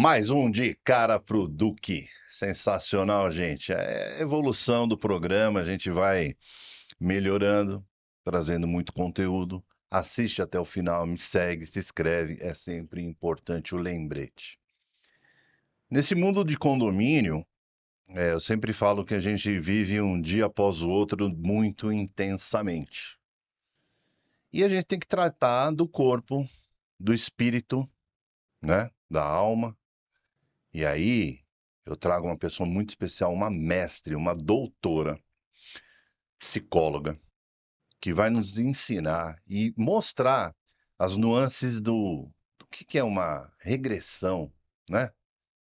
Mais um de cara pro Duque. Sensacional, gente. É a evolução do programa, a gente vai melhorando, trazendo muito conteúdo. Assiste até o final, me segue, se inscreve, é sempre importante o lembrete. Nesse mundo de condomínio, eu sempre falo que a gente vive um dia após o outro muito intensamente. E a gente tem que tratar do corpo, do espírito, né? Da alma. E aí, eu trago uma pessoa muito especial, uma mestre, uma doutora, psicóloga, que vai nos ensinar e mostrar as nuances do que é uma regressão, né?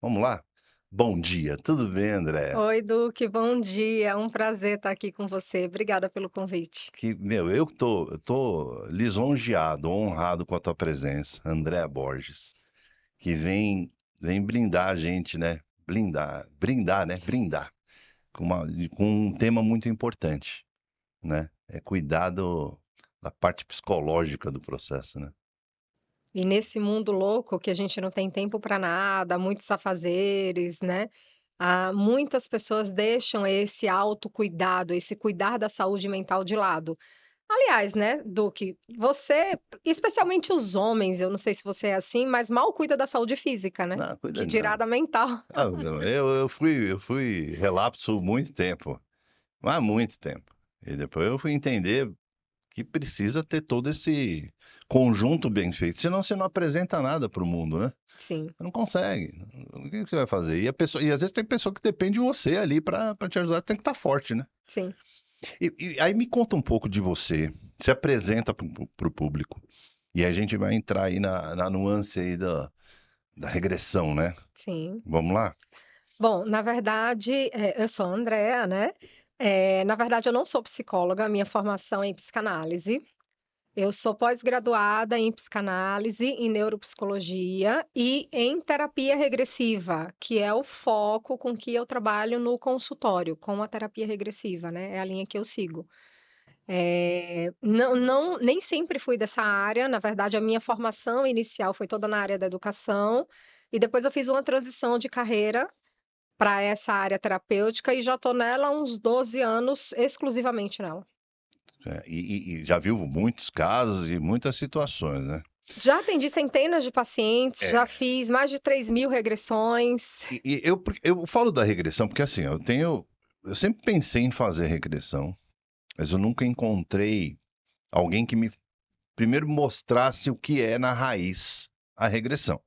Vamos lá? Bom dia, tudo bem, André? Oi, Duque, bom dia. É um prazer estar aqui com você. Obrigada pelo convite. Eu tô lisonjeado, honrado com a tua presença, André Borges, que vem brindar a gente, né? Brindar, né? Brindar com um tema muito importante, né? É cuidar da parte psicológica do processo, né? E nesse mundo louco que a gente não tem tempo para nada, muitos afazeres, né? Muitas pessoas deixam esse autocuidado, esse cuidar da saúde mental de lado. Aliás, né, Duque, você, especialmente os homens, eu não sei se você é assim, mas mal cuida da saúde física, né? Não, cuida Que dirá não. da mental. Ah, não, eu fui relapso muito tempo, há muito tempo. E depois eu fui entender que precisa ter todo esse conjunto bem feito, senão você não apresenta nada para o mundo, né? Sim, Você não consegue. O que que você vai fazer? E às vezes tem pessoa que depende de você ali para te ajudar, tem que estar forte, né? sim. E aí me conta um pouco de você, se apresenta para o público. E a gente vai entrar aí na nuance aí da regressão, né? Sim. Vamos lá? Bom, na verdade, eu sou a Andrea, né? Na verdade, eu não sou psicóloga, a minha formação é em psicanálise. Eu sou pós-graduada em psicanálise, em neuropsicologia e em terapia regressiva, que é o foco com que eu trabalho no consultório, com a terapia regressiva, né? É a linha que eu sigo. Não, nem sempre fui dessa área, na verdade, a minha formação inicial foi toda na área da educação, e depois eu fiz uma transição de carreira para essa área terapêutica e já estou nela há uns 12 anos, exclusivamente nela. E já viu muitos casos e muitas situações, né? Já atendi centenas de pacientes, já É. fiz mais de 3.000 regressões. Eu falo da regressão porque assim, eu sempre pensei em fazer regressão, mas eu nunca encontrei alguém que me primeiro mostrasse o que é na raiz a regressão.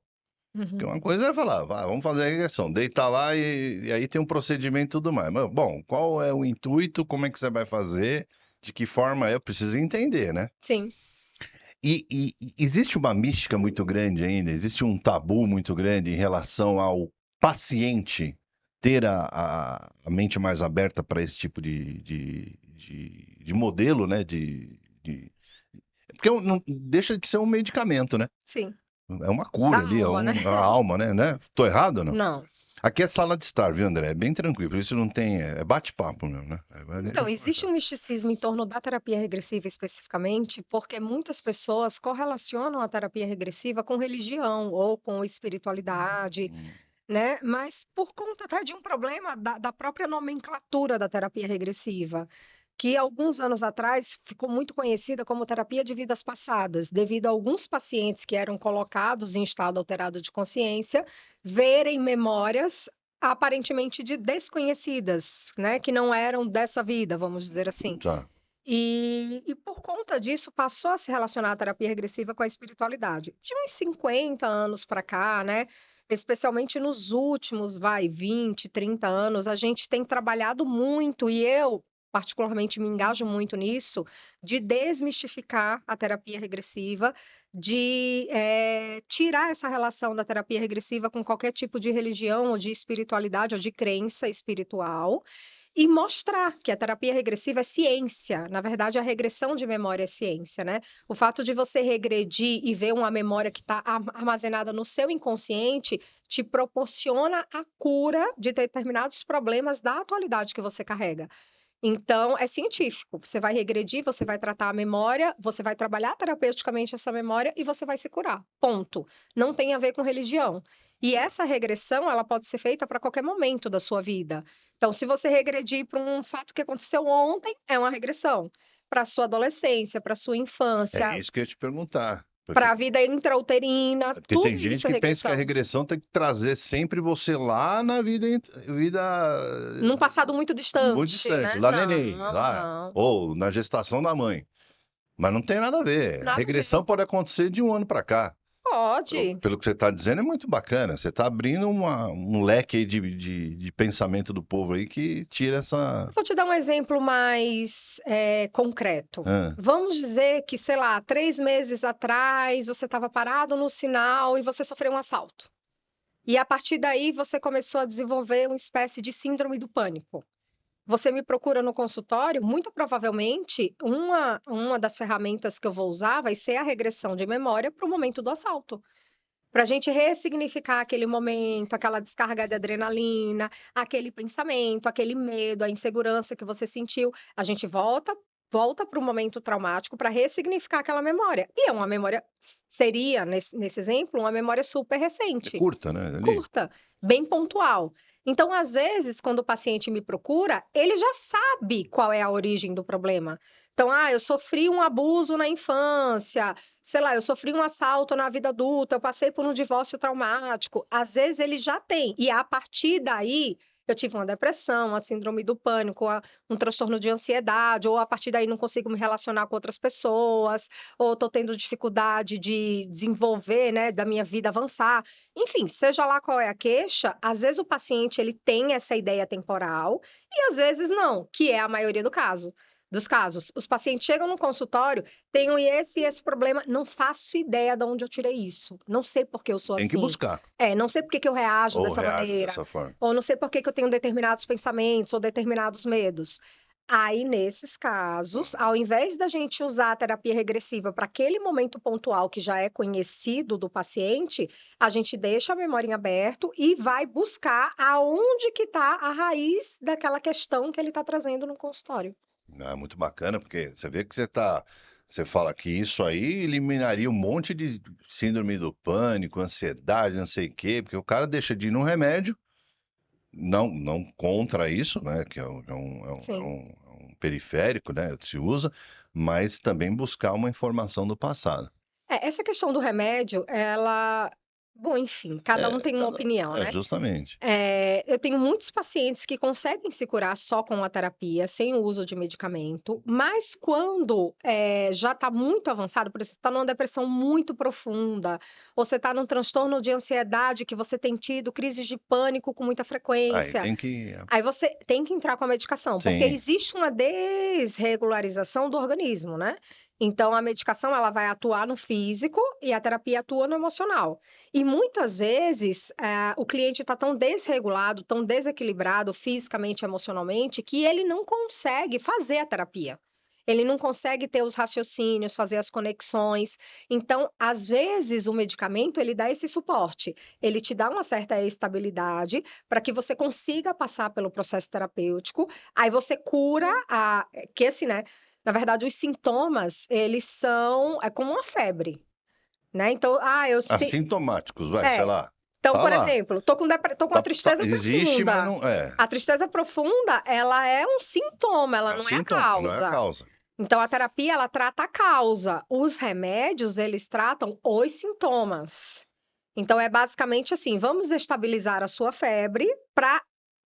Porque Uhum. uma coisa é falar, vamos fazer a regressão, deita lá e aí tem um procedimento e tudo mais. Mas, bom, qual é o intuito? Como é que você vai fazer? De que forma é? Eu preciso entender, né? Sim, E existe uma mística muito grande ainda, existe um tabu muito grande em relação ao paciente ter a mente mais aberta para esse tipo de modelo, né? Porque não deixa de ser um medicamento, né? sim. É uma Da cura ali, alma, né? a alma, né? Tô errado ou não? Não. Aqui é sala de estar, viu, André? É bem tranquilo, isso não tem. É bate-papo mesmo, né? A gente Então, vai existe conversar. um misticismo em torno da terapia regressiva especificamente, porque muitas pessoas correlacionam a terapia regressiva com religião ou com espiritualidade, Hum, né? Mas por conta até de um problema da própria nomenclatura da terapia regressiva, que alguns anos atrás ficou muito conhecida como terapia de vidas passadas, devido a alguns pacientes que eram colocados em estado alterado de consciência verem memórias aparentemente desconhecidas, né? Que não eram dessa vida, vamos dizer assim. tá. E por conta disso, passou a se relacionar a terapia regressiva com a espiritualidade. De uns 50 anos para cá, né? Especialmente nos últimos, 20, 30 anos, a gente tem trabalhado muito, e eu, particularmente, me engajo muito nisso, de desmistificar a terapia regressiva, de tirar essa relação da terapia regressiva com qualquer tipo de religião ou de espiritualidade ou de crença espiritual e mostrar que a terapia regressiva é ciência. Na verdade, a regressão de memória é ciência, né? O fato de você regredir e ver uma memória que está armazenada no seu inconsciente te proporciona a cura de determinados problemas da atualidade que você carrega. Então, é científico. Você vai regredir, você vai tratar a memória, você vai trabalhar terapeuticamente essa memória e você vai se curar. Ponto. Não tem a ver com religião. E essa regressão, ela pode ser feita para qualquer momento da sua vida. Então, se você regredir para um fato que aconteceu ontem, é uma regressão. Para a sua adolescência, para a sua É infância, isso que eu ia te perguntar. para a vida intrauterina, Porque tem tudo gente isso é que pensa que a regressão. regressão tem que trazer sempre você lá na vida Num passado muito muito distante, distante, né? lá neném, Não, lá, não. ou na gestação da mãe. Mas não tem nada a ver. A Nada a ver. regressão pode acontecer de um ano para cá. Pode. Pelo que você está dizendo, é muito bacana. Você está abrindo um leque aí de pensamento do povo aí que tira essa. Vou te dar um exemplo mais concreto. Ah, Vamos dizer que, sei lá, 3 meses atrás você estava parado no sinal e você sofreu um assalto. E a partir daí você começou a desenvolver uma espécie de síndrome do pânico. Você me procura no consultório, muito provavelmente uma das ferramentas que eu vou usar vai ser a regressão de memória para o momento do assalto. Para a gente ressignificar aquele momento, aquela descarga de adrenalina, aquele pensamento, aquele medo, a insegurança que você sentiu, a gente volta para o momento traumático para ressignificar aquela memória. E é uma memória, seria, nesse exemplo, uma memória super é recente, curta, né? Ali. curta, bem pontual. Então, às vezes, quando o paciente me procura, ele já sabe qual é a origem do problema. Então, eu sofri um abuso na infância, sei lá, eu sofri um assalto na vida adulta, eu passei por um divórcio traumático. Às vezes ele já tem, e a partir daí eu tive uma depressão, uma síndrome do pânico, um transtorno de ansiedade, ou a partir daí não consigo me relacionar com outras pessoas, ou estou tendo dificuldade de desenvolver, né, da minha vida avançar. Enfim, seja lá qual é a queixa, às vezes o paciente ele tem essa ideia temporal e às vezes não, que é a maioria dos casos. Os pacientes chegam no consultório, tenho esse e esse problema, não faço ideia de onde eu tirei isso. Não sei por que eu sou Tem que assim. buscar. Não sei por que eu reajo Ou dessa reage maneira, dessa forma. ou não sei por que eu tenho determinados pensamentos ou determinados medos. Aí, nesses casos, ao invés da gente usar a terapia regressiva para aquele momento pontual que já é conhecido do paciente, a gente deixa a memória em aberto e vai buscar aonde que está a raiz daquela questão que ele está trazendo no consultório. É muito bacana, porque você vê que você fala que isso aí eliminaria um monte de síndrome do pânico, ansiedade, não sei o quê, porque o cara deixa de ir no remédio, não contra isso, né, que Sim. é um periférico, né, se usa, mas também buscar uma informação do passado. Essa questão do remédio, ela. Bom, enfim, cada um tem uma opinião, né? Justamente. Eu tenho muitos pacientes que conseguem se curar só com a terapia, sem o uso de medicamento, mas quando já está muito avançado, por exemplo, você está numa depressão muito profunda, ou você está num transtorno de ansiedade que você tem tido crises de pânico com muita Aí frequência, tem que. aí você tem que entrar com a medicação, porque Sim. existe uma desregularização do organismo, né? Então, a medicação ela vai atuar no físico e a terapia atua no emocional. E muitas vezes o cliente está tão desregulado, tão desequilibrado fisicamente e emocionalmente, que ele não consegue fazer a terapia. Ele não consegue ter os raciocínios, fazer as conexões. Então, às vezes, o medicamento ele dá esse suporte. Ele te dá uma certa estabilidade para que você consiga passar pelo processo terapêutico. Aí você cura que assim, né? Na verdade, os sintomas, eles são como uma febre, né? Então, eu Assintomáticos, vai, sei é. lá. Então, Tá por lá. exemplo, tô com uma tristeza Existe, mas profunda. não é. A tristeza profunda, ela é um sintoma, ela É um não é a sintoma, não é a causa. causa. Então, a terapia, ela trata a causa. Os remédios, eles tratam os sintomas. Então, é basicamente assim: vamos estabilizar a sua febre para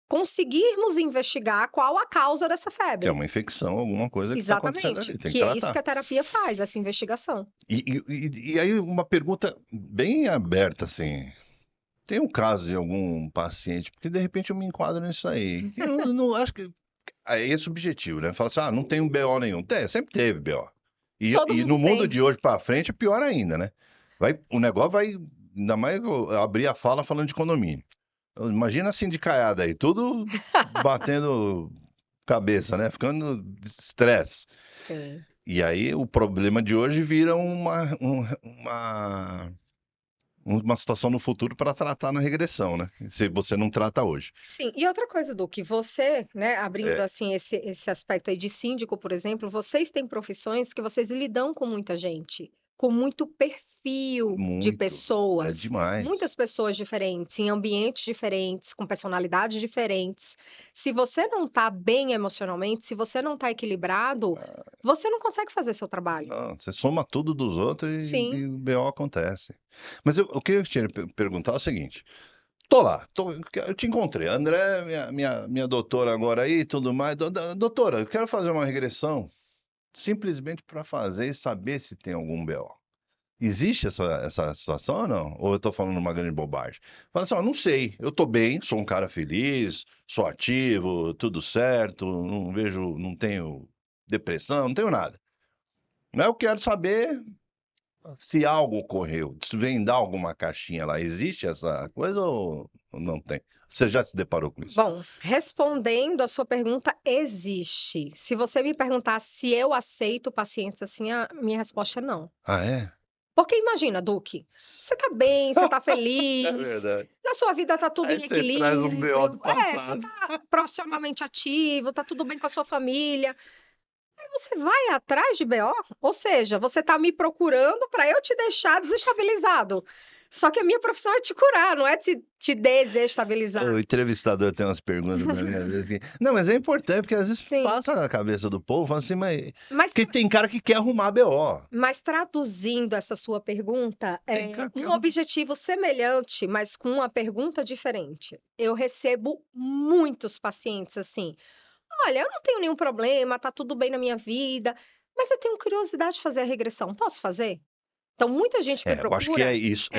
conseguirmos investigar qual a causa dessa Que é febre. uma infecção, alguma coisa que está acontecendo Exatamente. ali, tem que Que é isso que tratar. a terapia faz, essa investigação. E aí, uma pergunta bem aberta, assim. Tem um caso de algum paciente, porque de repente eu me enquadro nisso aí. Eu não acho que. Aí é subjetivo, né? Fala assim, não tem um BO nenhum. Sempre teve BO. Todo E mundo no mundo tem. de hoje para frente é pior ainda, né? O negócio vai. Ainda mais eu abrir a fala falando de condomínio. Imagina a sindicaiada aí, tudo batendo cabeça, né? Ficando de estresse. Sim. E aí o problema de hoje vira uma situação no futuro para tratar na regressão, né? Se você não trata hoje. Sim, e outra coisa, Du, que você, né, abrindo É, assim esse aspecto aí de síndico, por exemplo, vocês têm profissões que vocês lidam com muita gente, com muito perfil de muito. É pessoas, demais. muitas pessoas diferentes, em ambientes diferentes, com personalidades diferentes. Se você não está bem emocionalmente, se você não está equilibrado, você não consegue fazer seu trabalho. Não, você soma tudo dos outros Sim. e o BO acontece. Mas o que eu queria perguntar é o seguinte: tô lá, eu te encontrei. André, minha doutora agora aí e tudo mais. Doutora, eu quero fazer uma regressão simplesmente para fazer e saber se tem algum BO. Existe essa situação ou não? Ou eu tô falando uma grande bobagem? Fala assim, ó, não sei, eu tô bem, sou um cara feliz, sou ativo, tudo certo, não vejo, não tenho depressão, não tenho nada. Mas eu quero saber se algo ocorreu, desvendar alguma caixinha lá. Existe essa coisa ou não tem? Você já se deparou com isso? Bom, respondendo a sua pergunta, existe. Se você me perguntar se eu aceito pacientes assim, a minha resposta é não. Ah, é? Porque imagina, Duque, você tá bem, você tá É feliz, verdade. na sua vida tá tudo Aí em você traz um BO do equilíbrio, você passado. tá profissionalmente ativo, tá tudo bem com a sua família. Aí você vai atrás de BO? Ou seja, você tá me procurando para eu te deixar desestabilizado. Só que a minha profissão é te curar, não é te O desestabilizar. entrevistador tem umas perguntas pra mim, às vezes que. Não, mas é importante, porque às vezes Sim. passa na cabeça do povo, fala assim, mas. Mas Porque tem cara que quer arrumar BO. Mas traduzindo essa sua pergunta, Tem é cara que quer um arrumar. objetivo semelhante, mas com uma pergunta diferente. Eu recebo muitos pacientes assim: olha, eu não tenho nenhum problema, tá tudo bem na minha vida, mas eu tenho curiosidade de fazer a regressão, posso fazer? Então, muita gente me É, eu acho que é procura isso.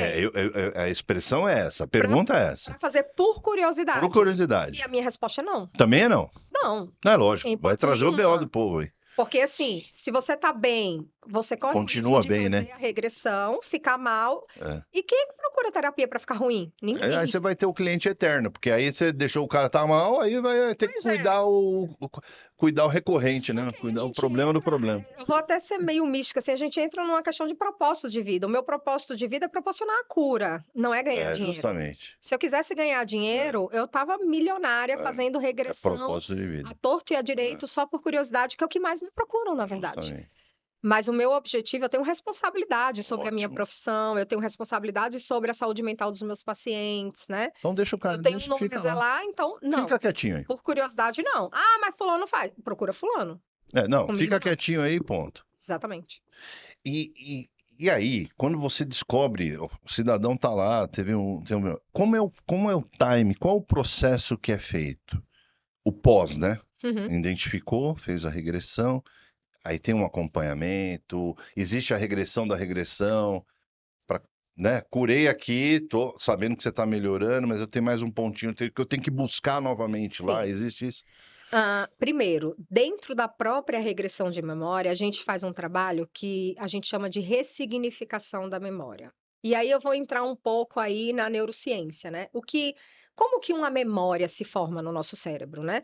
A expressão é essa, a para pergunta é essa. fazer por Por curiosidade. E curiosidade. a minha resposta é não. Também é não. Não, Não é em lógico. Vai hipótese trazer o BO do nenhuma. povo aí. Porque assim, se você tá bem, você corre o risco Continua de bem, né? fazer a regressão, ficar mal. É. E quem é que procura terapia para ficar ruim? Aí Ninguém. você vai ter o cliente eterno, porque aí você deixou o cara tá mal, aí vai ter que Pois é. cuidar o recorrente, Só né? que aí a Cuidar o gente problema do entra, problema. eu vou até ser meio mística, assim, a gente entra numa questão de propósito de vida. O meu propósito de vida é proporcionar a cura, não é ganhar É, dinheiro. justamente. Se eu quisesse ganhar É, dinheiro, eu tava milionária fazendo é regressão propósito de à vida. torto e à É, direito só por curiosidade, que é o que mais me procuram, na verdade. justamente. Mas o meu objetivo, eu tenho responsabilidade sobre a minha Ótimo. profissão, eu tenho responsabilidade sobre a saúde mental dos meus pacientes, né? Então deixa o Eu cara, tenho um deixa, nome a fica lá. zelar, então Fica não. quietinho aí. Por curiosidade, não. Ah, mas fulano faz. Procura fulano. É, não, Comigo, fica não. quietinho aí, ponto. Exatamente. E, e aí, quando você descobre, o cidadão tá lá, como é o time, qual o processo que é feito? O pós, né? Uhum. Identificou, fez a regressão, aí tem um acompanhamento, existe a regressão da regressão, para, né? Curei aqui, tô sabendo que você está melhorando, mas eu tenho mais um pontinho que eu tenho que buscar novamente lá, Sim. existe isso? Primeiro, dentro da própria regressão de memória, a gente faz um trabalho que a gente chama de ressignificação da memória. E aí eu vou entrar um pouco aí na neurociência, né? Como que uma memória se forma no nosso cérebro, né?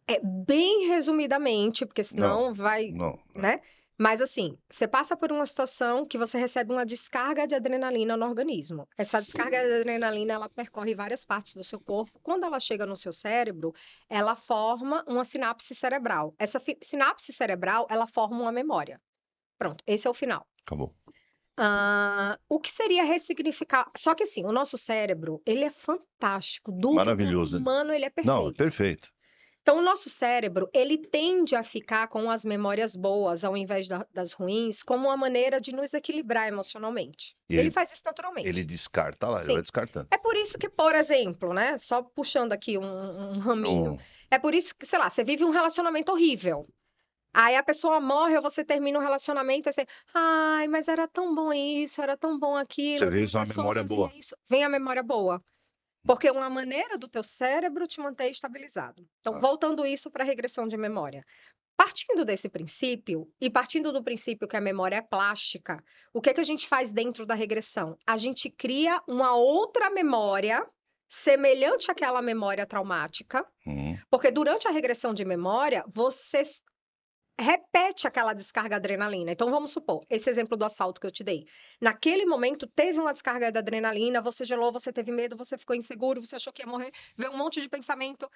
É bem resumidamente, porque Não, senão vai, não. né? Mas assim, você passa por uma situação que você recebe uma descarga de adrenalina no organismo. Essa descarga de adrenalina, ela percorre várias partes do seu corpo. Quando ela chega no seu cérebro, ela forma uma sinapse cerebral. Essa sinapse cerebral, ela forma uma memória. Pronto, esse é o final. Acabou. O que seria ressignificar? Só que assim, o nosso cérebro, ele é fantástico. Do corpo Maravilhoso, né? humano, ele é Não, é perfeito. perfeito. Então, o nosso cérebro, ele tende a ficar com as memórias boas ao invés das ruins, como uma maneira de nos equilibrar emocionalmente. E Ele ele, faz isso ele naturalmente. descarta lá, ele vai Sim. descartando. É por isso que, por exemplo, né, só puxando aqui um raminho, Um, é por isso que, sei lá, você vive um relacionamento horrível. Aí a pessoa morre ou você termina um relacionamento e você, ai, mas era tão bom isso, era tão bom você aquilo, vê tal isso é uma pessoa memória fazia boa. isso. Vem a memória boa. Porque é uma maneira do teu cérebro te manter estabilizado. Então, Ah, voltando isso para a regressão de memória. Partindo desse princípio, e partindo do princípio que a memória é plástica, o que é que a gente faz dentro da regressão? A gente cria uma outra memória semelhante àquela memória traumática, hum, porque durante a regressão de memória, você repete aquela descarga de adrenalina. Então, vamos supor, esse exemplo do assalto que eu te dei. Naquele momento, teve uma descarga de adrenalina, você gelou, você teve medo, você ficou inseguro, você achou que ia morrer, veio um monte de pensamento.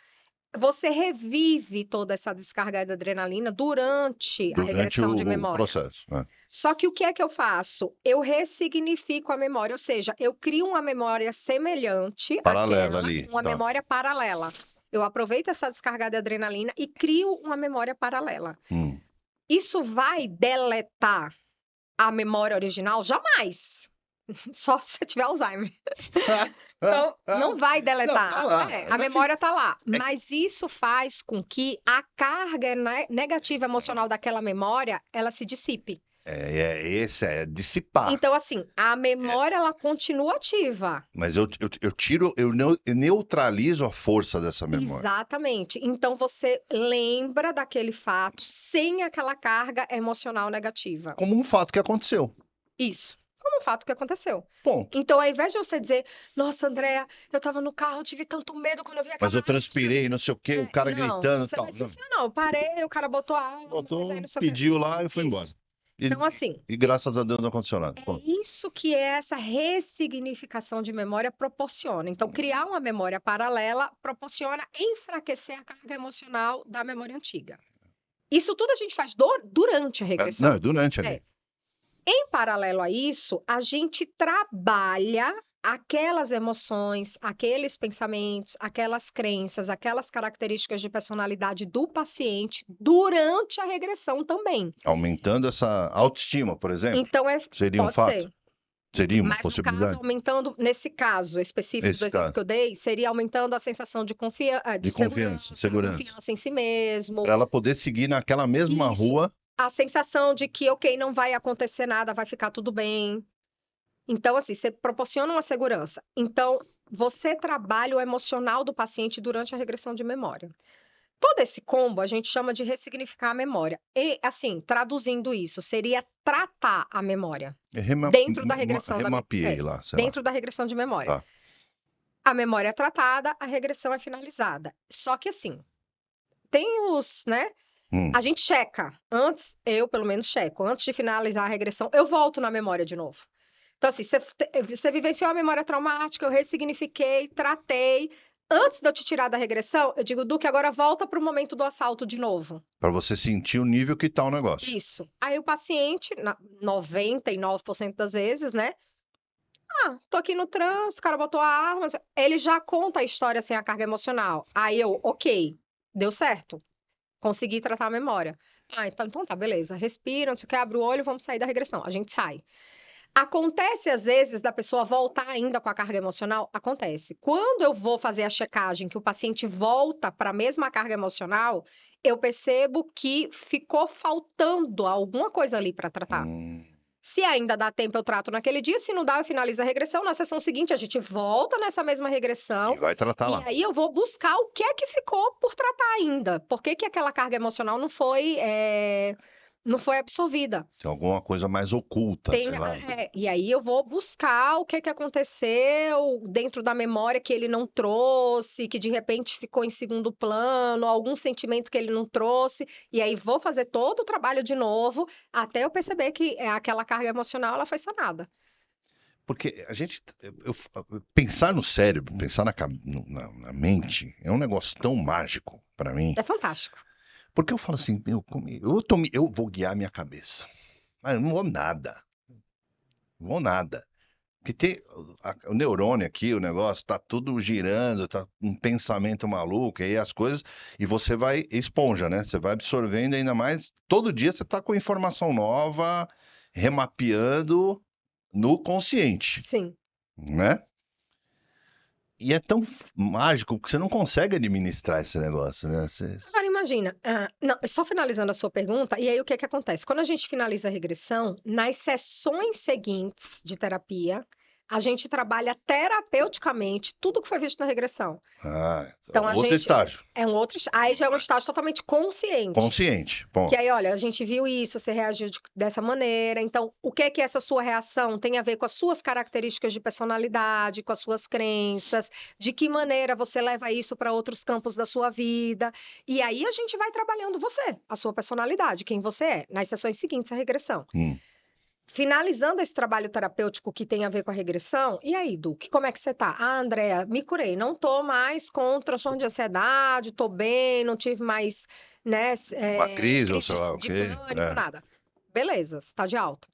Você revive toda essa descarga de adrenalina durante a Durante regressão de o memória. processo, né? Só que o que é que eu faço? Eu ressignifico a memória, ou seja, eu crio uma memória semelhante Paralela àquela, ali, uma tá. memória paralela. Eu aproveito essa descarga de adrenalina e crio uma memória paralela. Hum. Isso vai deletar a memória original? Jamais. Só se você tiver Alzheimer. Então, não vai Não, deletar. tá lá. A Vai memória está lá. É- Mas isso faz com que a carga negativa emocional daquela memória, ela se dissipe. esse é dissipar. Então, assim, a É, memória, ela continua ativa. mas eu tiro, eu neutralizo a força dessa memória. Exatamente. Então, você lembra daquele fato sem aquela carga emocional negativa. Como um fato que aconteceu. Isso. Como um fato que aconteceu. Ponto. Então, ao invés de você dizer, nossa, Andréa, eu tava no carro, eu tive tanto medo quando eu vi aquela Mas eu arma, transpirei, não sei o quê, o cara não, gritando e você tal. vai dizer assim, não, eu parei, o cara botou a arma, mas aí Botou, não sei o quê. pediu lá e foi embora. Isso. E, Então, assim, e graças a Deus não aconteceu nada. é Ponto. isso que essa ressignificação de memória proporciona. Então, criar uma memória paralela proporciona enfraquecer a carga emocional da memória antiga. Isso tudo a gente faz durante a Não, regressão. é durante ali. É. Em paralelo a isso, a gente trabalha aquelas emoções, aqueles pensamentos, aquelas crenças, aquelas características de personalidade do paciente durante a regressão também. Aumentando essa autoestima, por exemplo, Então, seria um pode fato? ser. Seria uma Mas no caso, possibilidade? aumentando, nesse caso específico do Esse exemplo caso. que eu dei, seria aumentando a sensação de De confiança, segurança. confiança em si mesmo. Para ela poder seguir naquela mesma Isso. rua. A sensação de que, ok, não vai acontecer nada, vai ficar tudo bem. Então, assim, você proporciona uma segurança. Então, você trabalha o emocional do paciente durante a regressão de memória. Todo esse combo a gente chama de ressignificar a memória. E, assim, traduzindo isso, seria tratar a memória dentro da regressão Remapeei lá, sei lá. dentro da regressão de memória. Tá. A memória é tratada, a regressão é finalizada. Só que, assim, tem os, né? Hum. A gente checa. Antes, eu pelo menos checo. Antes de finalizar a regressão, eu volto na memória de novo. Então, assim, você vivenciou a memória traumática, eu ressignifiquei, tratei. Antes de eu te tirar da regressão, eu digo, Duque, agora volta para o momento do assalto de novo. Para você sentir o nível que tá o negócio. Isso. Aí o paciente, 99% das vezes, né? Tô aqui no trânsito, o cara botou a arma. Ele já conta a história sem a carga emocional. Aí eu, ok, deu certo. Consegui tratar a memória. Então tá, beleza. Respira, não sei o que, abre o olho, vamos sair da regressão. A gente sai. Acontece, às vezes, da pessoa voltar ainda com a carga emocional? Acontece. Quando eu vou fazer a checagem, que o paciente volta para a mesma carga emocional, eu percebo que ficou faltando alguma coisa ali para tratar. Se ainda dá tempo, eu trato naquele dia. Se não dá, eu finalizo a regressão. Na sessão seguinte, a gente volta nessa mesma regressão. E vai tratar lá. E aí eu vou buscar o que é que ficou por tratar ainda. Por que que aquela carga emocional não foi absorvida? Tem alguma coisa mais oculta, sei lá. E aí eu vou buscar o que é que aconteceu dentro da memória que ele não trouxe, que de repente ficou em segundo plano, algum sentimento que ele não trouxe, e aí vou fazer todo o trabalho de novo, até eu perceber que aquela carga emocional ela foi sanada. Porque a gente. Pensar no cérebro, pensar na mente, é um negócio tão mágico para mim. É fantástico. Porque eu falo assim, eu vou guiar minha cabeça. Mas eu não vou nada. Não vou nada. Porque tem o neurônio aqui, o negócio, tá tudo girando, tá um pensamento maluco, aí as coisas, e você vai esponja, né? Você vai absorvendo ainda mais. Todo dia você tá com informação nova, remapeando no consciente, Sim. né? E é tão mágico que você não consegue administrar esse negócio, né? Agora imagina, não, só finalizando a sua pergunta, e aí o que é que acontece? Quando a gente finaliza a regressão, nas sessões seguintes de terapia, A gente trabalha terapeuticamente tudo que foi visto na regressão. Ah, Então, a outro gente estágio. é um outro, aí já é um estágio totalmente consciente. Consciente. Que Ponto. aí, olha, a gente viu isso, você reagiu dessa maneira. Então, o que é que essa sua reação tem a ver com as suas características de personalidade, com as suas crenças, de que maneira você leva isso para outros campos da sua vida. E aí a gente vai trabalhando você, a sua personalidade, quem você é, nas sessões seguintes à regressão. Finalizando esse trabalho terapêutico que tem a ver com a regressão, e aí, Duque, como é que você tá? Ah, Andréa, me curei, não tô mais com transtorno de ansiedade, tô bem, não tive mais, né, Uma crise ou sei lá crises o de quê. pânico, nada. Beleza, você tá de alta.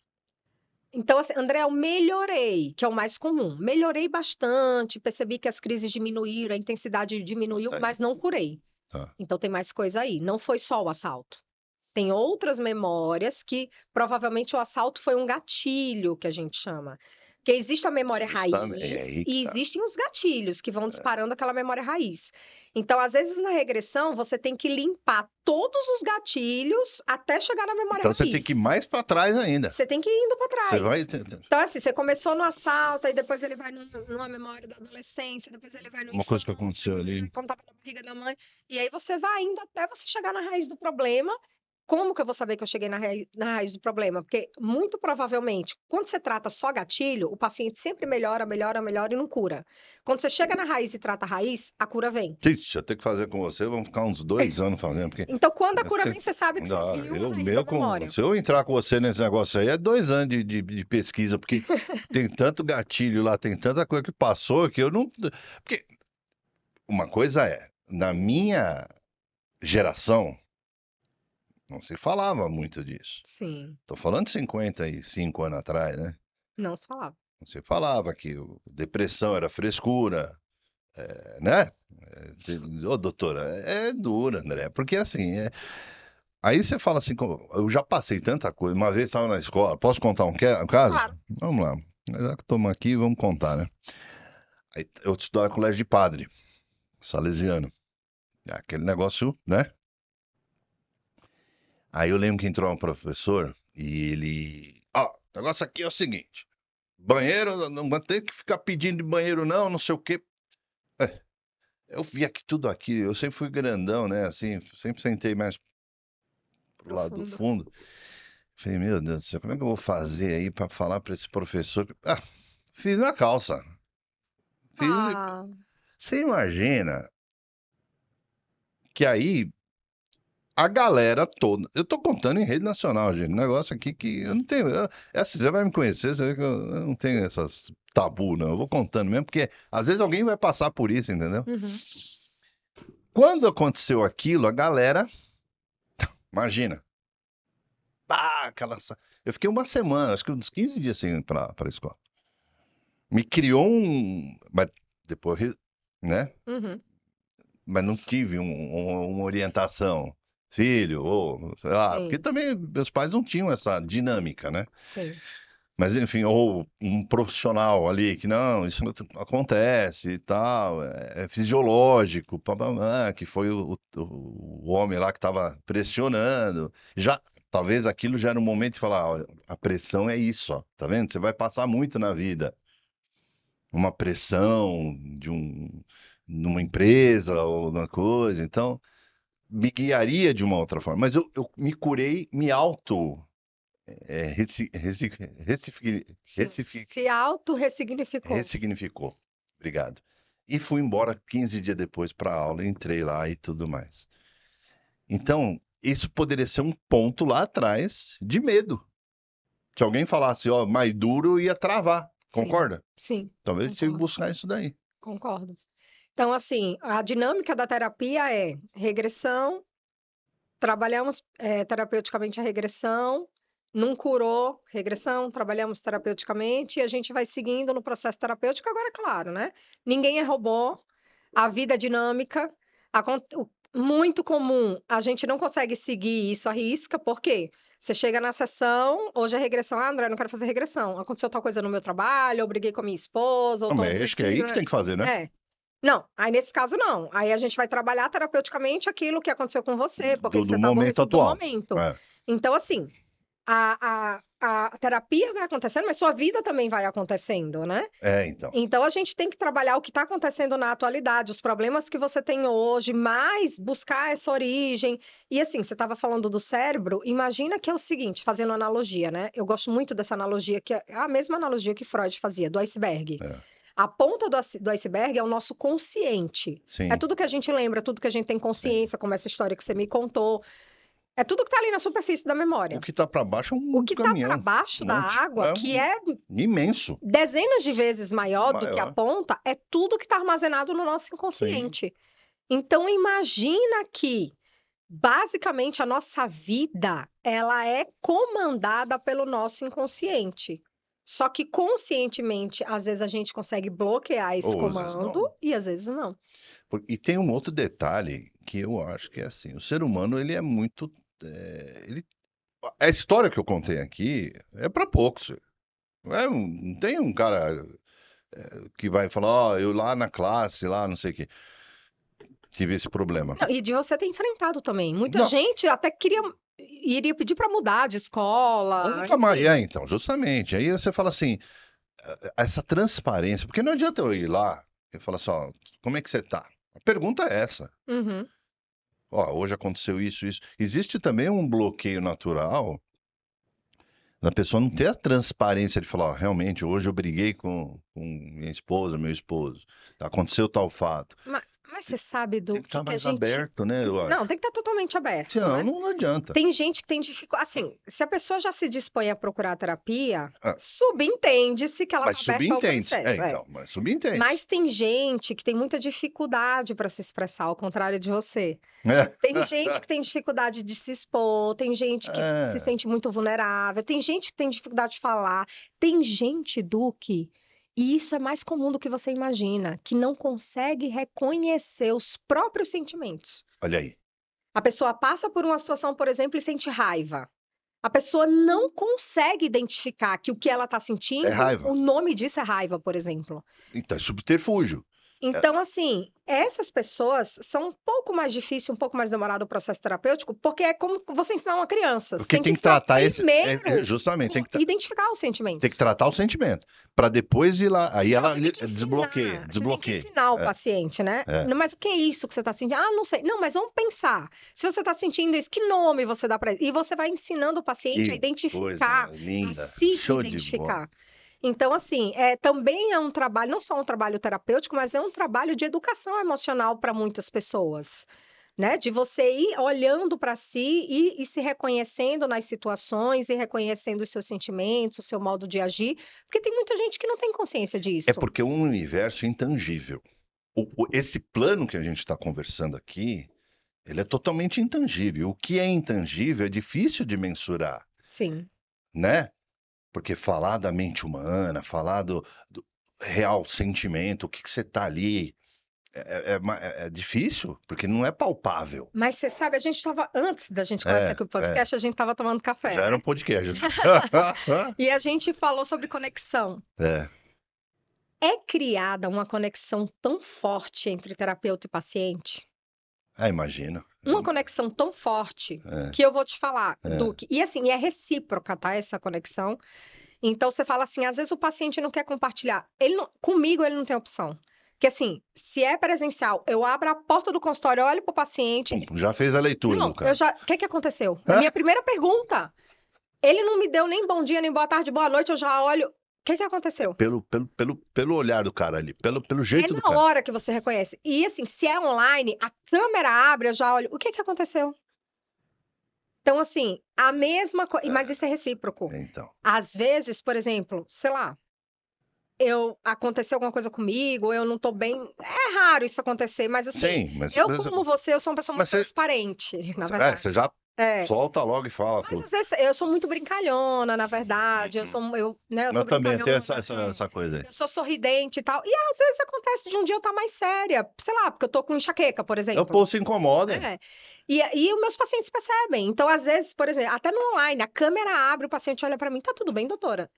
Então, assim, André, eu melhorei, que é o mais comum. Melhorei bastante, percebi que as crises diminuíram, a intensidade diminuiu, Aí, mas não curei. tá. Então, tem mais coisa aí. Não foi só o assalto. Tem outras memórias que provavelmente o assalto foi um gatilho, que a gente chama. Porque existe a memória Justamente. É raiz aí que e tá. existem os gatilhos que vão disparando aquela memória raiz. Então, às vezes, na regressão, você tem que limpar todos os gatilhos até chegar na memória Então você tem que ir raiz. mais para trás ainda. Você tem que ir indo para Você vai. trás. Então, assim, você começou no assalto, aí depois ele vai numa memória da adolescência, depois ele vai no Uma coisa que infância, aconteceu depois ele vai ali. contar na barriga da mãe, e aí você vai indo até você chegar na raiz do problema. Como que eu vou saber que eu cheguei na raiz do problema? Porque, muito provavelmente, quando você trata só gatilho, o paciente sempre melhora, melhora, melhora e não cura. Quando você chega na raiz e trata a raiz, a cura vem. Ixi, eu tenho que fazer com você, vamos ficar uns 2 anos fazendo, porque Então, quando a cura vem, você sabe que você não, viu a raiz da memória. se eu entrar com você nesse negócio aí, é 2 anos de pesquisa, porque tem tanto gatilho lá, tem tanta coisa que passou que eu não. Porque uma coisa é, na minha geração, não se falava muito disso. Sim, Tô falando de 55 anos atrás, né? não se falava. Não se falava que depressão era frescura, né? Ô, doutora, é dura, André, porque assim, aí você fala assim, eu já passei tanta coisa. Uma vez estava na escola, posso contar um caso? Claro. Vamos lá. Já que estamos aqui, vamos contar, né? Aí, eu estudava no colégio de padre, salesiano. Aquele negócio, né? Aí eu lembro que entrou um professor e ele. Ó, o negócio aqui é o seguinte: banheiro, não vai ter que ficar pedindo de banheiro, não, não sei o quê. É, eu vi aqui tudo aqui, eu sempre fui grandão, né? Assim, sempre sentei mais pro lado do Profundo. fundo. Falei, meu Deus do céu, como é que eu vou fazer aí para falar para esse professor? Ah, fiz na calça. Fiz. Ah, Você imagina que aí a galera toda. Eu tô contando em rede nacional, gente. Um negócio aqui que eu não tenho. Assim, você vai me conhecer, você vê que eu não tenho essas tabu, não. Eu vou contando mesmo, porque às vezes alguém vai passar por isso, entendeu? uhum. Quando aconteceu aquilo, a galera. Imagina. Pá, eu fiquei uma semana, acho que uns 15 dias assim pra escola. Me criou um. Mas depois, né? Uhum. Mas não tive uma orientação, filho, ou sei lá, porque Sim, também meus pais não tinham essa dinâmica, né? sim. Mas enfim, ou um profissional ali que não, isso não acontece e tal, é fisiológico, pá, pá, pá, que foi o homem lá que estava pressionando. Já, talvez aquilo já era um momento de falar, ó, a pressão é isso, ó, tá vendo? Você vai passar muito na vida. Uma pressão numa empresa ou numa coisa, então me guiaria de uma outra forma. Mas eu me curei, me auto é, reci- reci- recifi- Se auto-ressignificou. ressignificou. Obrigado. E fui embora 15 dias depois para a aula, entrei lá e tudo mais. Então, isso poderia ser um ponto lá atrás de medo. Se alguém falasse, ó, mais duro, ia travar. Sim, Concorda? sim, Talvez eu tive que concordo, buscar isso daí. concordo. Então, assim, a dinâmica da terapia é regressão, trabalhamos terapeuticamente a regressão, não curou regressão, trabalhamos terapeuticamente e a gente vai seguindo no processo terapêutico. Agora, claro, né? Ninguém é robô, a vida é dinâmica, muito comum, a gente não consegue seguir isso à risca, por quê? Você chega na sessão, hoje é regressão, ah, André, eu não quero fazer regressão. Aconteceu tal coisa no meu trabalho, eu briguei com a minha esposa, ou Não, tô mas acho que é aí aborrecido, que né? tem que fazer, né? É. Não, aí nesse caso não. Aí a gente vai trabalhar terapeuticamente aquilo que aconteceu com você, por que que Do você tá momento aborrecido do atual. momento. É. Então, assim, a, a terapia vai acontecendo, mas sua vida também vai acontecendo, né? Então. Então a gente tem que trabalhar o que está acontecendo na atualidade, os problemas que você tem hoje, mas buscar essa origem. E assim, você estava falando do cérebro, imagina que é o seguinte, fazendo analogia, né? Eu gosto muito dessa analogia, que é a mesma analogia que Freud fazia, do iceberg. É. A ponta do iceberg é o nosso consciente. É Sim, tudo que a gente lembra, tudo que a gente tem sim. consciência, como essa história que você me contou. É tudo que está ali na superfície da O memória. que tá para baixo é O um que está para caminhão, baixo um da monte. água, É que é imenso, dezenas de vezes maior do que a maior. ponta, é tudo que está armazenado no nosso Sim. inconsciente. Então imagina que basicamente a nossa vida, ela é comandada pelo nosso inconsciente. Só que conscientemente, às vezes a gente consegue bloquear esse Ou às vezes comando não. e às vezes não. E tem um outro detalhe que eu acho que é assim, o ser humano ele é muito, a história que eu contei aqui é para poucos. Não tem um cara que vai falar, ó, eu lá na classe, lá não sei o quê, tive esse problema. Não, e de você ter enfrentado também. Muita Não, gente até iria pedir para mudar de escola, nunca mais. enfim. Então, justamente. Aí você fala assim, essa transparência, porque não adianta eu ir lá e falar assim, ó, como é que você tá? A pergunta é essa. Uhum. Ó, hoje aconteceu isso, isso. Existe também um bloqueio natural da pessoa não ter a transparência de falar, ó, realmente, hoje eu briguei com minha esposa, meu esposo. Aconteceu tal fato. Mas você sabe Tem do que estar que a mais gente. aberto, né, eu Não, acho. tem que estar totalmente aberto, Senão né? não adianta. Tem gente que tem dificuldade. Assim, se a pessoa já se dispõe a procurar terapia, Ah, subentende-se que ela mas está aberta ao subentende. processo. Então, mas subentende. Mas tem gente que tem muita dificuldade para se expressar, ao contrário de você. Tem gente que tem dificuldade de se expor, tem gente que se É, sente muito vulnerável, tem gente que tem dificuldade de falar, tem gente, Duque, e isso é mais comum do que você imagina, que não consegue reconhecer os próprios sentimentos. olha aí. A pessoa passa por uma situação, por exemplo, e sente raiva. A pessoa não consegue identificar que o que ela está É sentindo, raiva. o nome disso é raiva, por exemplo. Então, é subterfúgio. É, Então, assim, essas pessoas são um pouco mais difícil, um pouco mais demorado o processo terapêutico, porque é como você ensinar uma criança. Você porque tem que tem que ensinar tratar esse. primeiro Justamente, identificar os tem que sentimentos. tratar o sentimento. Para depois ir lá. Aí Então, ela você tem que desbloqueia, ensinar, você tem que desbloqueia. ensinar o É, paciente, né? é. Não, mas o que é isso que você está sentindo? Ah, não sei. Não, mas vamos pensar. Se você está sentindo isso, que nome você dá para isso? E você vai ensinando o paciente a Que identificar, coisa a linda. se Show de bola. identificar. Então, assim, também é um trabalho, não só um trabalho terapêutico, mas é um trabalho de educação emocional para muitas pessoas, né? De você ir olhando para si e se reconhecendo nas situações e reconhecendo os seus sentimentos, o seu modo de agir, porque tem muita gente que não tem consciência É disso. porque é um universo intangível. Esse plano que a gente está conversando aqui, ele é totalmente intangível. O que é intangível é difícil de mensurar, Sim. né? Porque falar da mente humana, falar do real sentimento, o que você está ali, é difícil, porque não é palpável. Mas você sabe, a gente estava, antes da gente começar aqui o É. podcast, a gente estava tomando café, Já era um né? podcast. E a gente falou sobre conexão. É. É criada uma conexão tão forte entre terapeuta e paciente? Imagino. Uma conexão tão forte É, que eu vou te falar, é. Duque. E assim, é recíproca, tá? Essa conexão. Então você fala assim, às vezes o paciente não quer compartilhar. Comigo ele não tem opção. Porque assim, se é presencial, eu abro a porta do consultório, olho pro paciente. Já fez a leitura Não, do cara. o que aconteceu? A minha primeira pergunta, ele não me deu nem bom dia, nem boa tarde, boa noite, eu já olho. O que aconteceu? Pelo olhar do cara ali, pelo É jeito do na cara. hora que você reconhece. E assim, se é online, a câmera abre, eu já olho. O que aconteceu? Então, assim, a mesma coisa. Mas isso é recíproco. Então. Às vezes, por exemplo, sei lá, aconteceu alguma coisa comigo, eu não tô bem. É raro isso acontecer, mas assim, Sim, mas, eu, como você, eu sou uma pessoa muito mas você, transparente, na verdade. você já É. solta logo e fala Mas tudo. às vezes eu sou muito brincalhona, na verdade. Eu Eu sou também tenho brincalhona. essa coisa aí. Eu sou sorridente e tal. E às vezes acontece de um dia eu estar mais séria. Sei lá, porque eu tô com enxaqueca, por O exemplo. povo se incomoda. É. E os meus pacientes percebem. Então, às vezes, por exemplo, até no online, a câmera abre, o paciente olha pra mim, tá tudo bem, doutora?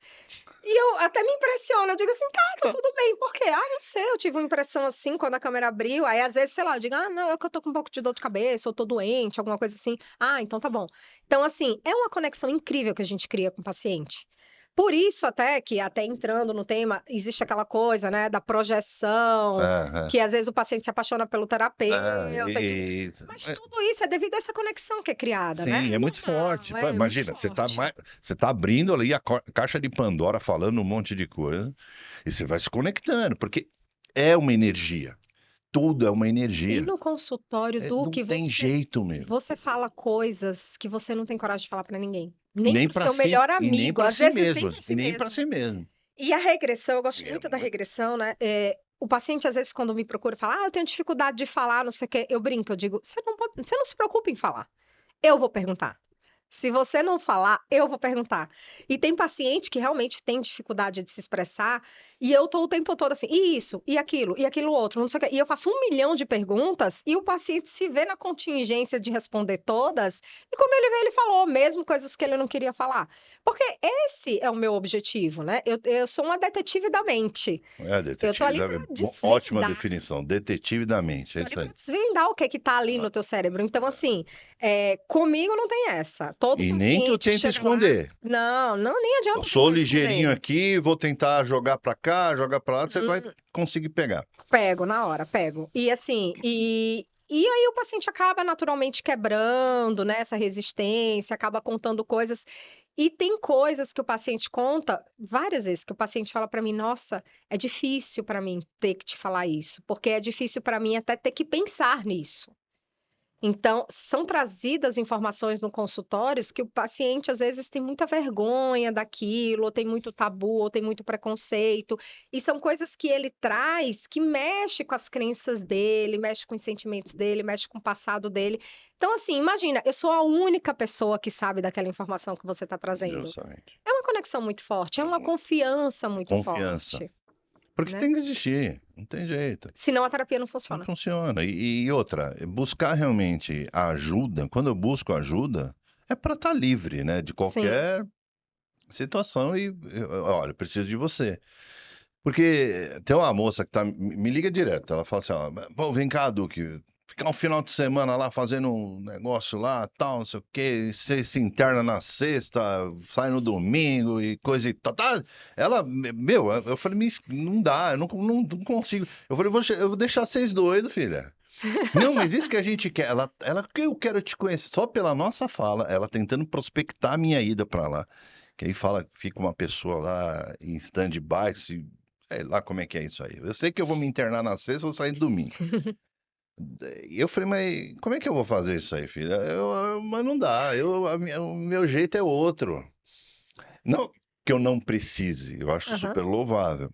E eu até me impressiono, eu digo assim, tá tudo bem, por quê? Ah, não sei, eu tive uma impressão assim quando a câmera abriu. Aí, às vezes, sei lá, eu digo, ah, não, é que eu tô com um pouco de dor de cabeça, eu tô doente, alguma coisa assim. Ah, então tá bom. Então, assim, é uma conexão incrível que a gente cria com o paciente. Por isso, até entrando no tema, existe aquela coisa, né, da projeção, É, que às vezes o paciente se apaixona pelo terapeuta, é, mas tudo isso é devido a essa conexão que é criada, né? sim, é É muito forte. normal, Pô, é muito imagina, forte. você tá abrindo ali a caixa de Pandora, falando um monte de coisa, e você vai se conectando, porque é uma energia. Tudo é uma E energia. no consultório, Não Duque, tem jeito, meu. você fala coisas que você não tem coragem de falar para ninguém, E nem nem para o para seu si, melhor e nem amigo, para às si vezes nem mesmo, para e si nem para mesmo. si mesmo. E a regressão, eu gosto É muito da muito. regressão, né? O paciente, às vezes, quando me procura, fala: eu tenho dificuldade de falar, não sei o quê. Eu brinco, eu digo: você não se preocupe em falar. Eu vou perguntar. Se você não falar, eu vou perguntar. E tem paciente que realmente tem dificuldade de se expressar, e eu tô o tempo todo assim, e isso, e aquilo outro, não sei o quê. E eu faço 1 milhão de perguntas, e o paciente se vê na contingência de responder todas, e quando ele vê, ele falou mesmo coisas que ele não queria falar. Porque esse é o meu objetivo, né? Eu sou uma detetive da mente. É, Eu tô detetive ali da... para Ótima desvendar. definição, detetive da mente, é Tô ali isso aí. para desvendar o que é que tá ali no teu cérebro. Então, assim, comigo não tem essa. Todo E nem que eu paciente que tente chega lá, esconder. não, não, nem Eu adianta sou tentar ligeirinho esconder. aqui, vou tentar jogar para cá, jogar para lá, você vai Hum, conseguir pegar. Pego na hora, pego. E assim, e aí o paciente acaba naturalmente quebrando, né, essa resistência, acaba contando coisas. E tem coisas que o paciente conta várias vezes, que o paciente fala para mim, nossa, é difícil para mim ter que te falar isso, porque é difícil para mim até ter que pensar nisso. Então, são trazidas informações no consultório que o paciente às vezes tem muita vergonha daquilo, ou tem muito tabu, ou tem muito preconceito, e são coisas que ele traz que mexe com as crenças dele, mexe com os sentimentos dele, mexe com o passado dele. Então, assim, imagina, eu sou a única pessoa que sabe daquela informação que você está trazendo. Justamente. É uma conexão muito forte, é uma confiança muito Confiança. forte, Porque né? tem que existir, não tem jeito. Senão a terapia não Não funciona. funciona. E outra, buscar realmente a ajuda, quando eu busco ajuda, é para estar livre, né, de Sim. qualquer situação olha, eu preciso de você. Porque tem uma moça que me liga direto, ela fala assim, ó, pô, vem cá, Duque, ficar um final de semana lá fazendo um negócio lá, tal, não sei o quê, você se interna na sexta, sai no domingo e coisa e tal. Tá? Ela, meu, eu falei, não dá, eu não consigo. Eu falei, eu vou deixar vocês doidos, filha. Não, mas isso que a gente quer, que eu quero te conhecer, só pela nossa fala, ela tentando prospectar a minha ida pra lá. Que aí fala, fica uma pessoa lá em stand-by, sei lá como é que é isso aí. Eu sei que eu vou me internar na sexta, vou sair domingo. E eu falei, mas como é que eu vou fazer isso aí, filha? Mas não dá, o meu jeito é outro. Não que eu não precise, eu acho Aham. super louvável.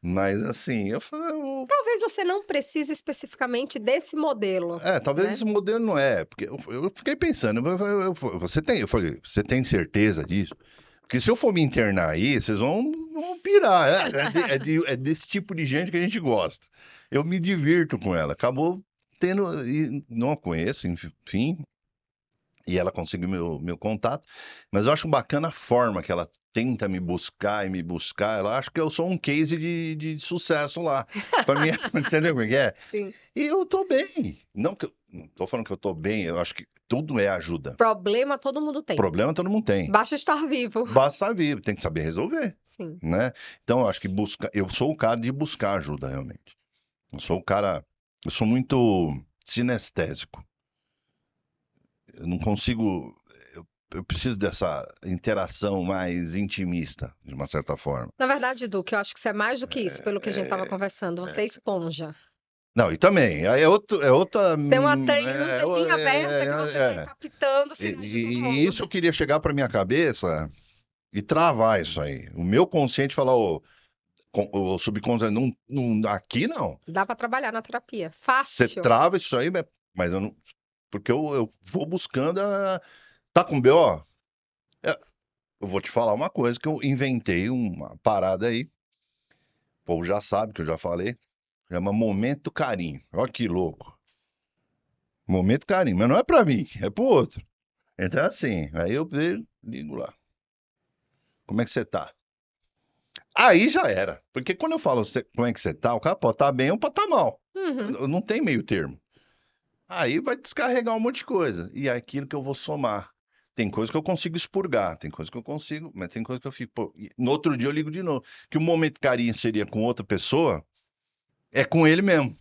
Mas assim, eu falei, Talvez você não precise especificamente desse modelo, talvez né? esse modelo não é, porque eu fiquei pensando, eu falei, você tem certeza disso? Porque se eu for me internar aí, vocês vão pirar. É desse tipo de gente que a gente gosta. Eu me divirto com ela. Acabou tendo. Não a conheço, enfim. E ela conseguiu meu contato. Mas eu acho bacana a forma que ela tenta me buscar e me buscar. Ela acha que eu sou um case de sucesso lá. Para mim, entendeu como é que é? Sim. E eu tô bem. Não tô falando que eu tô bem, eu acho que tudo é ajuda. Problema todo mundo tem. Problema todo mundo tem. Basta estar vivo. Basta estar vivo, tem que saber resolver, Sim. né? Então, eu acho que eu sou o cara de buscar ajuda, realmente. Eu sou o cara, eu sou muito sinestésico. Eu não consigo, eu preciso dessa interação mais intimista, de uma certa forma. Na verdade, Duque, eu acho que isso é mais do que isso, pelo que a gente estava É, conversando. Você é esponja. não, e também, aí é outra, Você é uma antena aberta que você vai é, captando e, sinais de todo e mundo. isso eu queria chegar para minha cabeça e travar isso aí. O meu consciente falar, ô, o subconsciente, aqui não. Dá para trabalhar na terapia. Você Fácil. trava isso aí, mas eu não. Porque eu vou buscando. Tá com BO? É, eu vou te falar uma coisa que eu inventei uma parada aí. O povo já sabe que eu já falei. Chama Momento Carinho. Olha que louco. Momento Carinho. Mas não é pra mim, é pro outro. Então é assim. Aí eu vejo, ligo lá. Como é que você tá? Aí já era. Porque quando eu falo como é que você tá, o cara pode estar bem ou pode estar mal. Uhum. Não tem meio termo. Aí vai descarregar um monte de coisa. E é aquilo que eu vou somar. Tem coisa que eu consigo expurgar, tem coisa que eu consigo, mas tem coisa que eu fico. Pô, no outro dia eu ligo de novo. Que o momento de carinho seria com outra pessoa, é com ele mesmo.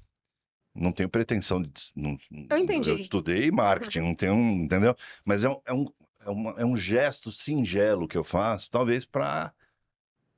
Não tenho pretensão de. Eu Eu entendi. estudei marketing, não tenho, entendeu? Mas é um gesto singelo que eu faço, talvez para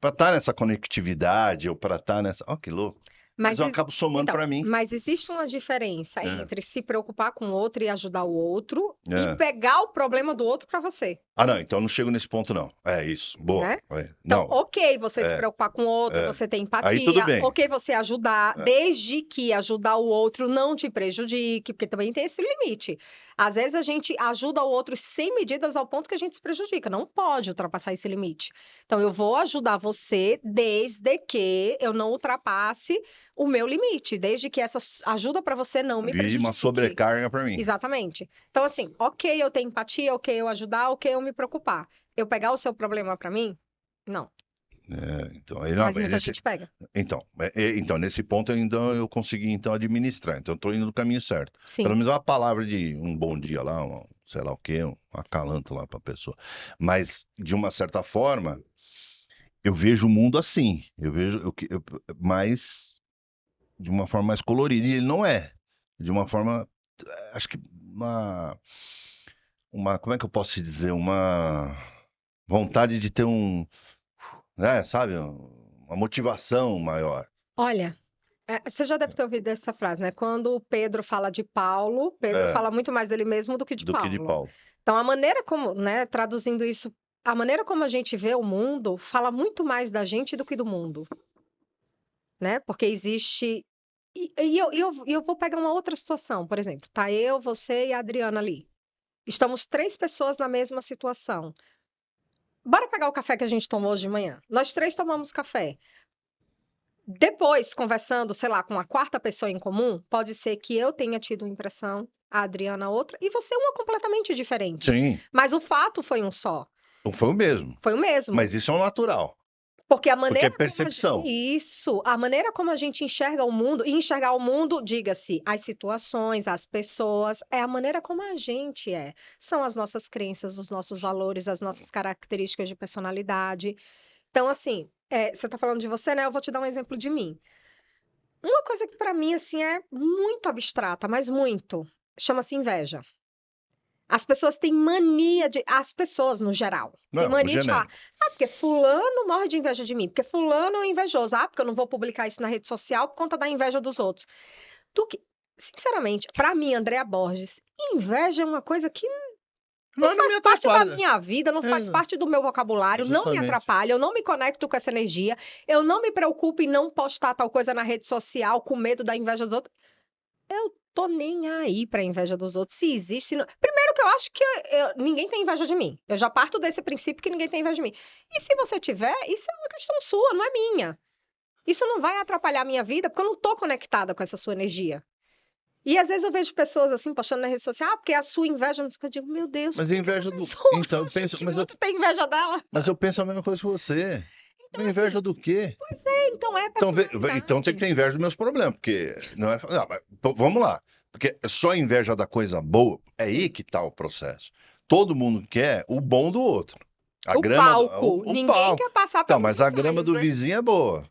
estar nessa conectividade ou para estar nessa. Ó, que louco. Mas Mas, eu acabo somando então, para mim. mas existe uma diferença É, entre se preocupar com o outro e ajudar o outro e é. pegar o problema do outro para você, Ah, não, então eu não chego nesse ponto, não. É isso. Boa. né? É. Então, Não, ok, você se é, preocupar com o outro, é. você ter Aí tudo empatia, bem. ok, você ajudar, É. desde que ajudar o outro não te prejudique, porque também tem esse limite. Às vezes a gente ajuda o outro sem medidas ao ponto que a gente se prejudica, não pode ultrapassar esse limite. Então, eu vou ajudar você desde que eu não ultrapasse o meu limite, desde que essa ajuda para você não me Vi uma prejudique. sobrecarga para mim. Exatamente. Então, assim, ok, eu ter empatia, ok, eu ajudar, ok, eu me preocupar. Eu pegar o seu problema para mim? Não. É, então, aí, não, Mas muita gente pega. então, nesse ponto ainda eu consegui então administrar. Então, eu estou indo no caminho certo. Pelo Sim. menos uma palavra de um bom dia lá, um, sei lá o quê, um acalanto lá para a pessoa. Mas, de uma certa forma, eu vejo o mundo assim. Eu vejo mais de uma forma mais colorida. E ele não é. De uma forma, acho que como é que eu posso te dizer? Uma vontade de ter um, né, sabe, uma motivação maior Olha, você já deve ter ouvido essa frase, né? Quando o Pedro fala de Paulo, Pedro é, fala muito mais dele mesmo do que de do que de Paulo. Paulo. Então, a maneira como, né, traduzindo isso, a maneira como a gente vê o mundo fala muito mais da gente do que do mundo, né? Porque existe. E eu vou pegar uma outra situação, por exemplo, tá eu, você e a Adriana ali. Estamos três pessoas na mesma situação. Bora pegar o café que a gente tomou hoje de manhã. Nós três tomamos café. Depois, conversando, sei lá, com a quarta pessoa em comum, pode ser que eu tenha tido uma impressão, a Adriana outra, e você uma completamente diferente. Sim, Mas o fato foi um só, não foi o mesmo. foi o mesmo. Mas isso é o natural, Porque a porque é maneira como percepção. isso, a maneira como a gente enxerga o mundo, e enxergar o mundo, diga-se, as situações, as pessoas, é a maneira como a gente é. São as nossas crenças, os nossos valores, as nossas características de personalidade. Então, assim, você está falando de você, né? Eu vou te dar um exemplo de mim. Uma coisa que pra mim assim é muito abstrata, mas muito, chama-se inveja. As pessoas têm mania de, as pessoas no geral, têm Não, o mania de falar: genérico. "Ah, porque fulano morre de inveja de mim, porque fulano é invejoso. Ah, porque eu não vou publicar isso na rede social por conta da inveja dos outros". Tu que, sinceramente, pra mim, Andréa Borges, inveja é uma coisa que não Mas não me faz parte da atrapalha. minha vida, não faz É, parte do meu vocabulário, não me justamente. atrapalha, eu não me conecto com essa energia, eu não me preocupo em não postar tal coisa na rede social com medo da inveja dos outros. Eu tô nem aí pra inveja dos outros. Se existe. Primeiro que eu acho que ninguém tem inveja de mim. Eu já parto desse princípio que ninguém tem inveja de mim. E se você tiver, isso é uma questão sua, não é minha. Isso não vai atrapalhar a minha vida, porque eu não tô conectada com essa sua energia. E às vezes eu vejo pessoas assim, postando na rede social, ah, porque é a sua inveja. Eu digo, meu Deus, Mas por a que que essa inveja do. pessoa Então, eu acha penso, que o outro tem inveja dela? mas eu penso a mesma coisa que você. Então, Mas assim, inveja do quê? pois é, então é Então, então tem que personalidade. ter inveja dos meus problemas, porque não é. Não, mas, vamos lá. Porque só inveja da coisa boa, é aí que tá o processo. Todo mundo quer o bom do outro. A O grama do. palco. O Ninguém pau. quer passar Então, pelos mas a grama ensaios, do né? vizinho é boa.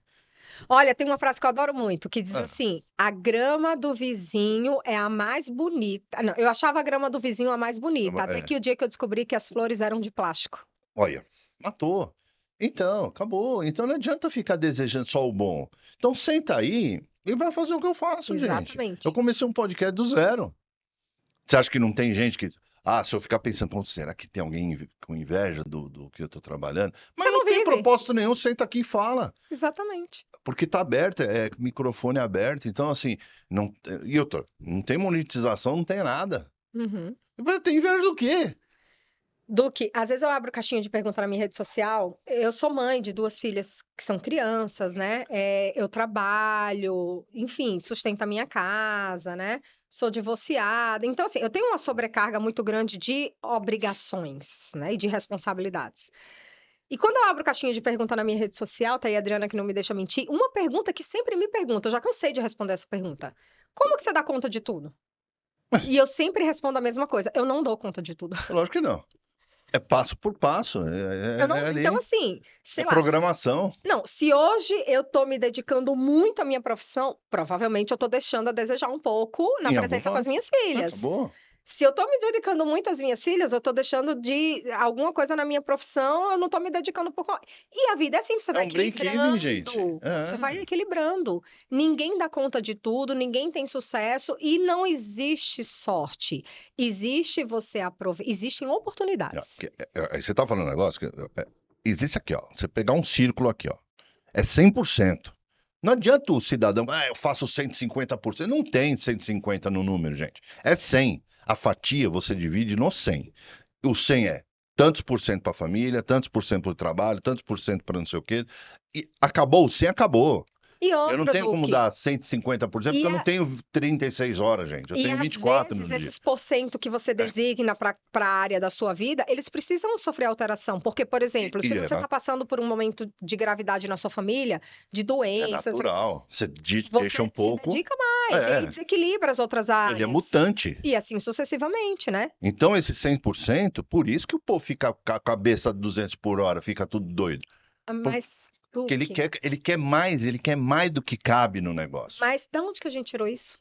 Olha, tem uma frase que eu adoro muito, que diz Ah, assim: a grama do vizinho é a mais bonita. Não, eu achava a grama do vizinho a mais bonita, até é, que o dia que eu descobri que as flores eram de plástico. olha, matou. Então, acabou. Então não adianta ficar desejando só o bom. Então senta aí e vai fazer o que eu faço, gente. Eu Exatamente. comecei um podcast do zero. Você acha que não tem gente que. Ah, se eu ficar pensando, "Pô, será que tem alguém com inveja do que eu estou trabalhando?" Você Mas não não tem vive. propósito nenhum, senta aqui e fala. Exatamente. Porque tá aberto, é microfone aberto. Então, assim, não. E outra, não tem monetização, não tem nada. Uhum. Tem inveja do quê? Duque, às vezes eu abro caixinha de pergunta na minha rede social. Eu sou mãe de duas filhas que são crianças, né? Eu trabalho, enfim, sustento a minha casa, né? Sou divorciada. Então, assim, eu tenho uma sobrecarga muito grande de obrigações, né? E de responsabilidades. E quando eu abro caixinha de pergunta na minha rede social, tá aí a Adriana que não me deixa mentir, uma pergunta que sempre me pergunta, eu já cansei de responder essa pergunta. Como que você dá conta de tudo? E eu sempre respondo a mesma coisa. Eu não dou conta de tudo. Lógico que não. É passo por passo. Eu não, É então, ali. assim, É sei lá. programação. Não, se hoje eu tô me dedicando muito à minha profissão, provavelmente eu tô deixando a desejar um pouco na Em algum presença com as lado. minhas filhas. Acabou. Se eu tô me dedicando muito às minhas filhas, eu tô deixando de alguma coisa na minha profissão, eu não tô me dedicando por. E a vida é assim, você É vai um break-even, gente. equilibrando. Você vai É. equilibrando. Ninguém dá conta de tudo, ninguém tem sucesso e não existe sorte. Existe você aproveitar. Existem oportunidades. Aí você tá falando um negócio que existe aqui, ó. Você pegar um círculo aqui, ó. É 100%. Não adianta o cidadão, eu faço 150%. Não tem 150 no número, gente. É 100. A fatia você divide no 100. O 100 é tantos por cento para a família, tantos por cento para o trabalho, tantos por cento para não sei o quê. E acabou, o 100 acabou. E Eu não outra, tenho como Duque. dar 150% porque E, eu não tenho 36 horas, gente. Eu E tenho às 24 no vezes dia. esses porcento que você designa para a área da sua vida, eles precisam sofrer alteração. Porque, por exemplo, se E você está passando por um momento de gravidade na sua família, de é doença, não sei o quê, natural. Você deixa um você se pouco. dedica mais e aí É, desequilibra as outras ele é áreas. mutante. E assim sucessivamente, né? Então, esse 100%, por isso que o povo fica com a cabeça a 200 por hora, fica tudo doido. Mas, Porque Duque, ele quer mais do que cabe no negócio. mas da onde que a gente tirou isso?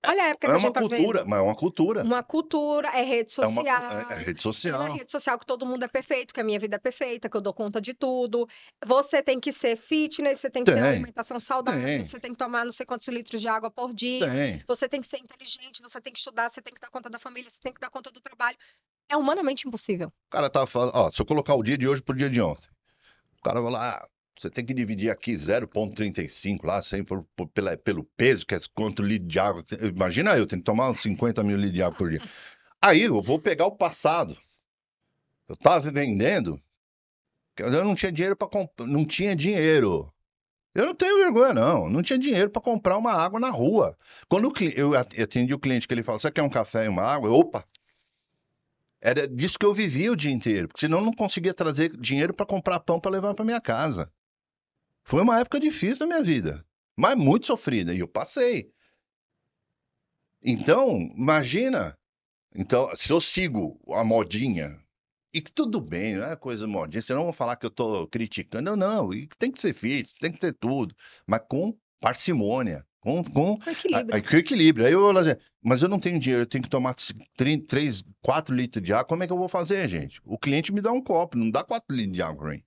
Olha a época É que a uma gente tá cultura, vendo. mas é uma cultura. Uma cultura, é rede É social, rede é na social. rede social que todo mundo é perfeito, que a minha vida é perfeita, que eu dou conta de tudo. Você tem que ser fitness, você tem que ter uma Tem, alimentação saudável, tem, você tem que tomar não sei quantos litros de água por dia, tem. você tem que ser inteligente, você tem que estudar, você tem que dar conta da família, você tem que dar conta do trabalho. É humanamente impossível. O cara tava falando, ó, se eu colocar o dia de hoje pro dia de ontem, o cara vai lá, você tem que dividir aqui 0,35 lá, sempre pelo peso, que é quanto litro de água. Imagina eu, tenho que tomar uns 50 mil litros de água por dia. Aí eu vou pegar o passado. Eu tava vendendo, eu não tinha dinheiro para comprar, não tinha dinheiro. Eu não tenho vergonha, não. Não tinha dinheiro para comprar uma água na rua. Quando eu atendi o cliente que ele falou, você quer um café e uma água? Opa! Era disso que eu vivia o dia inteiro, porque senão eu não conseguia trazer dinheiro para comprar pão para levar para minha casa. Foi uma época difícil na minha vida, mas muito sofrida, e eu passei. Então, imagina. Então, se eu sigo a modinha, e que tudo bem, não é coisa modinha, senão vão falar que eu estou criticando. Não, não, e que tem que ser fit, tem que ter tudo, mas com parcimônia, Com equilíbrio. com equilíbrio. Aí eu vou lá dizer, mas eu não tenho dinheiro, eu tenho que tomar 3, 4 litros de água, como é que eu vou fazer, gente? O cliente me dá um copo, não dá 4 litros de água para mim.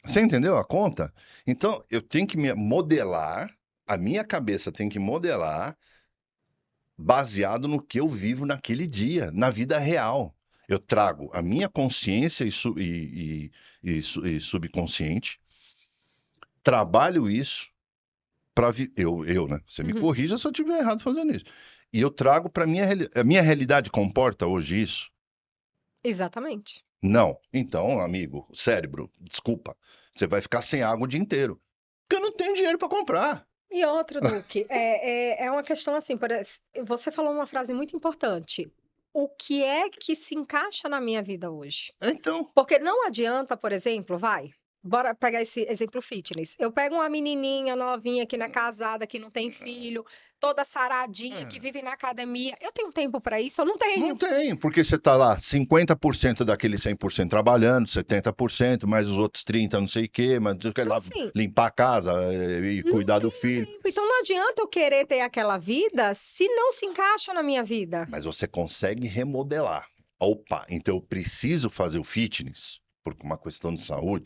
Você entendeu a conta? Então, eu tenho que me modelar, a minha cabeça tem que modelar baseado no que eu vivo naquele dia, na vida real. Eu trago a minha consciência e subconsciente, trabalho isso para eu, né? Você me Uhum. corrija se eu estiver errado fazendo isso. E eu trago para a minha realidade comporta hoje isso? Exatamente. Não. Então, amigo, cérebro, desculpa, você vai ficar sem água o dia inteiro, porque eu não tenho dinheiro para comprar. E outra, Duque, é uma questão assim, você falou uma frase muito importante. O que é que se encaixa na minha vida hoje? Então, Porque não adianta, por exemplo, bora pegar esse exemplo fitness. Eu pego uma menininha novinha que não é casada, que não tem filho, toda saradinha, que é. vive na academia. Eu tenho tempo para isso? Eu não Não tenho. tem, porque você está lá 50% daquele 100% trabalhando, 70%, mais os outros 30% não sei o quê, mas não sei o que Então, lá, assim, limpar a casa e não cuidar do tenho filho. tempo. Então, não adianta eu querer ter aquela vida se não se encaixa na minha vida. Mas você consegue remodelar. Opa, então eu preciso fazer o fitness, por uma questão de saúde.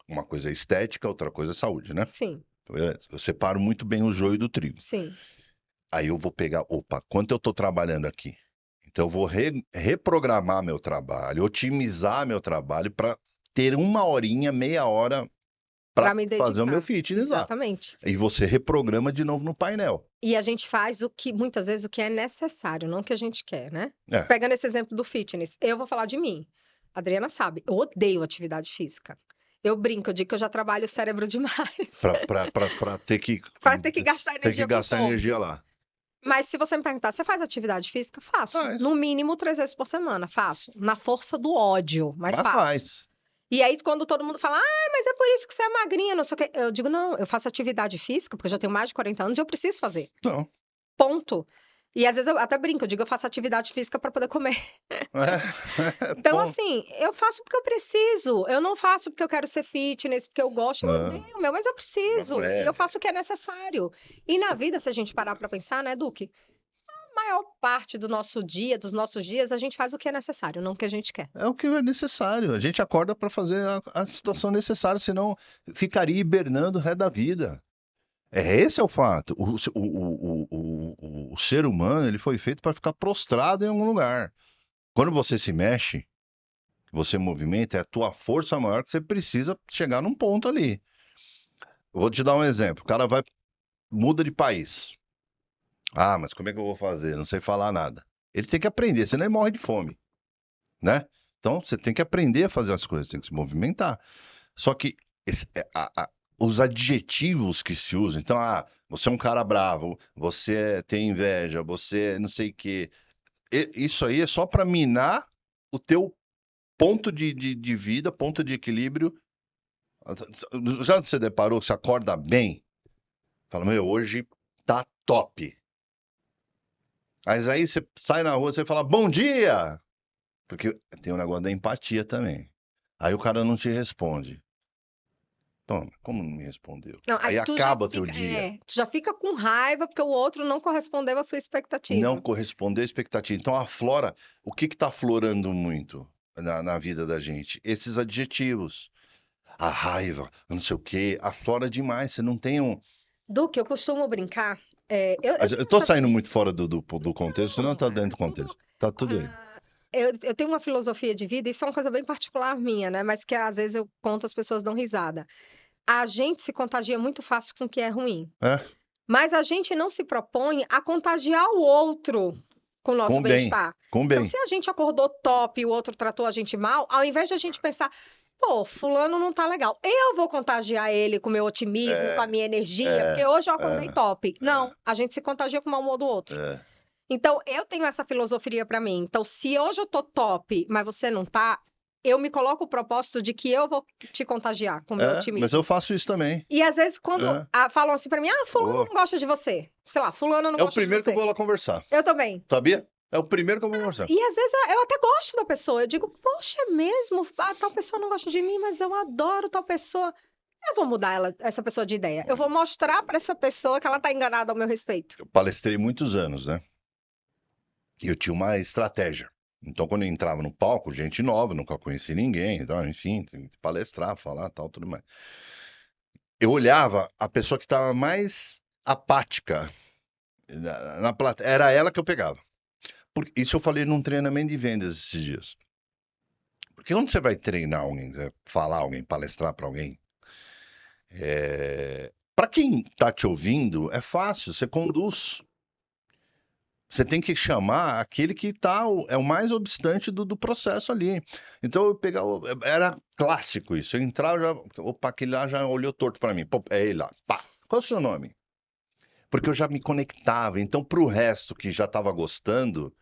Uma coisa é estética, outra coisa é saúde, né? Sim, Beleza? Eu separo muito bem o joio do trigo. sim. Aí eu vou pegar, opa, quanto eu estou trabalhando aqui? Então eu vou reprogramar meu trabalho, otimizar meu trabalho para ter uma horinha, meia hora Para para me fazer o meu dedicar. fitness lá. Exatamente. E você reprograma de novo no painel. E a gente faz muitas vezes, o que é necessário, não o que a gente quer, né? É, Pegando esse exemplo do fitness, eu vou falar de mim. A Adriana sabe, eu odeio atividade física. Eu brinco, eu digo que eu já trabalho o cérebro demais para para ter que gastar ter que energia com o gastar energia corpo. lá. Mas se você me perguntar, você faz atividade física? Faço. Faz, No mínimo 3 vezes por semana, faço. Na força do ódio, mas mas faço. faz. E aí, quando todo mundo fala, mas é por isso que você é magrinha, não sei o quê. Eu digo, não, eu faço atividade física, porque eu já tenho mais de 40 anos e eu preciso fazer. Não. Ponto. E às vezes eu até brinco, eu digo, eu faço atividade física para poder comer. Então, Bom, assim, eu faço porque eu preciso. Eu não faço porque eu quero ser fitness, porque eu gosto, eu não, odeio, meu, mas eu não preciso. E é. eu faço o que é necessário. E na vida, se a gente parar para pensar, né, Duque? A maior parte do nosso dia, dos nossos dias, a gente faz o que é necessário, não o que a gente quer. É o que é necessário. A gente acorda para fazer a situação necessária, senão ficaria hibernando o resto da vida. Esse é o fato. O ser humano ele foi feito para ficar prostrado em algum lugar. Quando você se mexe, você movimenta, é a tua força maior que você precisa chegar num ponto ali. Eu vou te dar um exemplo. O cara vai, muda de país. Ah, mas como é que eu vou fazer? Não sei falar nada. Ele tem que aprender, senão ele morre de fome, né? Então você tem que aprender a fazer as coisas, tem que se movimentar. Só que os adjetivos que se usam, então, você é um cara bravo, você tem inveja, você não sei o quê. Isso aí é só para minar o teu ponto de vida, ponto de equilíbrio. Já você deparou, você acorda bem? Fala, meu, hoje tá top. Mas aí você sai na rua, você fala, bom dia! Porque tem um negócio da empatia também. Aí o cara não te responde. Toma, como não me respondeu? Não, aí Aí acaba o teu dia. tu já fica com raiva porque o outro não correspondeu à sua Não expectativa. corresponder à expectativa. Então aflora. O que está aflorando muito na vida da gente? Esses adjetivos. A raiva, não sei o quê, aflora demais. Você não tem um. Duque, eu costumo brincar. Eu Eu tenho tô essa. saindo muito fora do contexto, senão Não, tá dentro do tudo. contexto. Tá tudo aí. Eu tenho uma filosofia de vida, isso é uma coisa bem particular minha, né? Mas que às vezes eu conto, as pessoas dão risada. A gente se contagia muito fácil com o que é ruim, É, mas a gente não se propõe a contagiar o outro com o nosso com bem. bem-estar. Com Então, bem. se a gente acordou top e o outro tratou a gente mal, ao invés de a gente pensar, pô, fulano não tá legal, eu vou contagiar ele com o meu otimismo, com a É, minha energia, porque é, hoje eu acordei é, top. Não, a gente se contagia com o mau humor do outro. é. Então, eu tenho essa filosofia pra mim. Então, se hoje eu tô top, mas você não tá, eu me coloco o propósito de que eu vou te contagiar com o meu Mas eu otimismo. faço isso também. E às vezes, quando É. falam assim pra mim, fulano Ô, não gosta de você. Sei lá, fulano não é o gosta de primeiro que eu você. vou lá conversar. Eu também. Sabia? É o primeiro que eu vou conversar. E às vezes eu até gosto da pessoa. Eu digo, poxa, é mesmo? Tal pessoa não gosta de mim, mas eu adoro tal pessoa. Eu vou mudar essa pessoa de ideia. Eu vou mostrar pra essa pessoa que ela tá enganada ao meu respeito. Eu palestrei muitos anos, né? E eu tinha uma estratégia. Então, quando eu entrava no palco, gente nova, nunca conheci ninguém, então, enfim, tem que palestrar, falar, tal, tudo mais. Eu olhava a pessoa que estava mais apática na plateia, era ela que eu pegava. Isso eu falei num treinamento de vendas esses dias. Porque quando você vai treinar alguém, falar alguém, palestrar para alguém, para quem está te ouvindo, é fácil, você conduz. Você tem que chamar aquele que é o mais obstante do processo ali. Então eu pegava, era clássico isso. Eu entrava, opa, aquele lá já olhou torto para mim. Pô, é ele lá. Pá. Qual é o seu nome? Porque eu já me conectava. Então, para o resto que já estava gostando,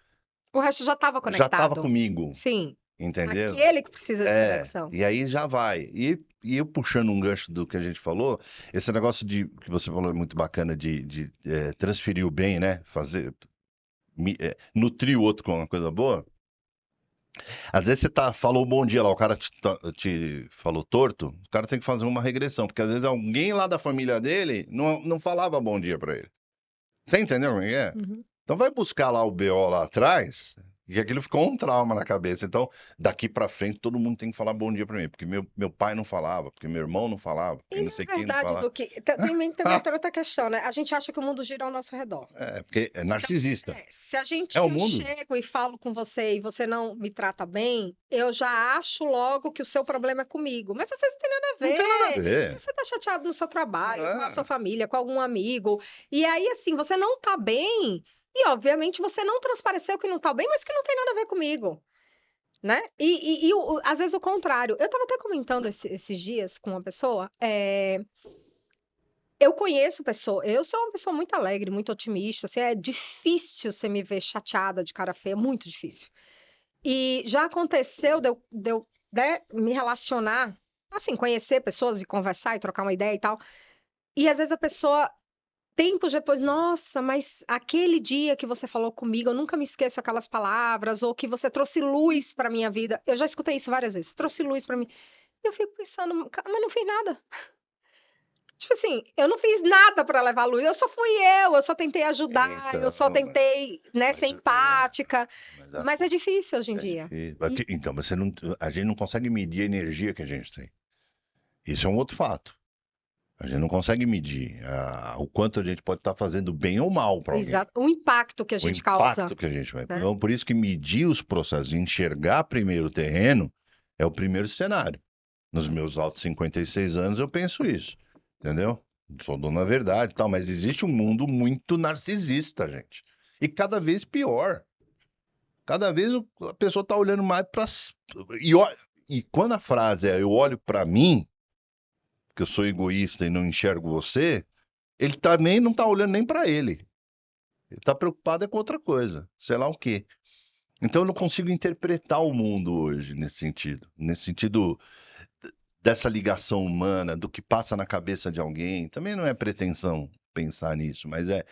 O resto já estava já estava conectado. comigo. Sim, Entendeu? aquele que precisa de conexão. E aí já vai. E eu puxando um gancho do que a gente falou, esse negócio que você falou é muito bacana de transferir o bem, né? Fazer, nutrir o outro com uma coisa boa. Às vezes você falou bom dia lá, o cara te falou torto, o cara tem que fazer uma regressão, porque às vezes alguém lá da família dele não falava bom dia pra ele. Você entendeu como é que é? Uhum. Então vai buscar lá o BO lá atrás, e aquilo ficou um trauma na cabeça. Então, daqui pra frente, todo mundo tem que falar bom dia pra mim, porque meu pai não falava, porque meu irmão não falava, porque E não na sei quem não verdade, falava. do que também tem outra questão, né? A gente acha que o mundo gira ao nosso redor. Porque é Então, narcisista. se É o eu mundo. chego e falo com você e você não me trata bem, eu já acho logo que o seu problema é comigo. Mas às vezes não tem nada a Não tem nada a ver. Às ver. vezes você tá chateado no seu trabalho, com a sua É. família, com algum amigo. E aí, assim, você não tá bem. E, obviamente, você não transpareceu que não tá bem, mas que não tem nada a ver comigo. Né? Às vezes o contrário. Eu estava até comentando esses dias com uma pessoa. Eu conheço pessoa, eu sou uma pessoa muito alegre, muito otimista. Assim, é difícil você me ver chateada de cara feia, muito difícil. E já aconteceu de eu, né, me relacionar, assim, conhecer pessoas e conversar e trocar uma ideia e tal. E às vezes a pessoa tempos depois, nossa, mas aquele dia que você falou comigo, eu nunca me esqueço aquelas palavras, ou que você trouxe luz para minha vida. Eu já escutei isso várias vezes, trouxe luz para mim. E eu fico pensando, mas não fiz nada. Tipo assim, eu não fiz nada para levar luz, eu só fui eu só tentei ajudar, eu só Então, tentei, né, ser mas, empática, mas mas é difícil hoje em é dia. difícil. E, Então, a gente não consegue medir a energia que a gente tem. Isso é um outro fato. A gente não consegue medir o quanto a gente pode estar fazendo bem ou mal para alguém. exato, o impacto que a O gente causa, impacto que a gente vai. né? Então, por isso que medir os processos, enxergar primeiro o terreno, é o primeiro cenário. Nos meus altos 56 anos, eu penso isso. Entendeu? Sou dono da verdade e tal, mas existe um mundo muito narcisista, gente. E cada vez pior. Cada vez a pessoa está olhando mais para. E, e quando a frase é eu olho para mim, que eu sou egoísta e não enxergo você, ele também não está olhando nem para ele. Ele está preocupado é com outra coisa, sei lá o quê. Então eu não consigo interpretar o mundo hoje nesse sentido dessa ligação humana, do que passa na cabeça de alguém. Também não é pretensão pensar nisso, mas é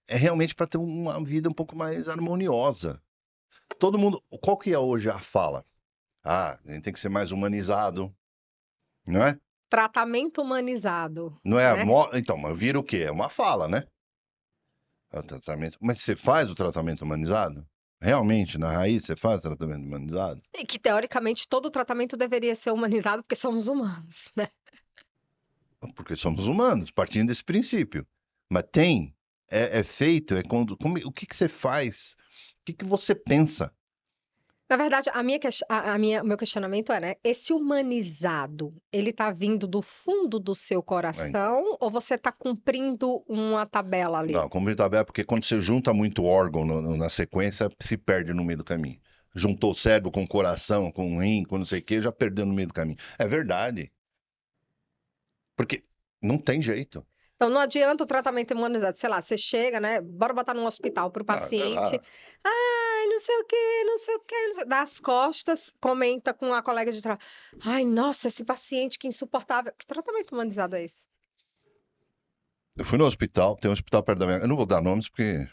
realmente para ter uma vida um pouco mais harmoniosa. Todo mundo, qual que é hoje a fala? Ah, a gente tem que ser mais humanizado, não é? Tratamento humanizado, Não é né? então, mas vira o quê? É uma fala, né? É o tratamento. Mas você faz o tratamento humanizado? Realmente, na raiz, você faz o tratamento humanizado? E que teoricamente todo tratamento deveria ser humanizado porque somos humanos, né? Porque somos humanos, partindo desse princípio. Mas tem, é feito, é quando, o que que você faz? O que que você pensa? Na verdade, o meu questionamento é, né? Esse humanizado, ele tá vindo do fundo do seu Né? coração ou você tá cumprindo uma tabela ali? Não, como ele tá aberto, porque quando você junta muito órgão na sequência, se perde no meio do caminho. Juntou o cérebro com o coração, com o rim, com não sei o quê, já perdeu no meio do caminho. É verdade. Porque não tem jeito. Então, não adianta o tratamento humanizado. Sei lá, você chega, né? Bora botar num hospital para o Não, sei paciente. lá. Ai, não sei o quê, não sei o quê. Não sei... Dá as costas, comenta com a colega de trabalho. Ai, nossa, esse paciente, que insuportável. Que tratamento humanizado é esse? Eu fui no hospital, tem um hospital perto da minha. Eu não vou dar nomes porque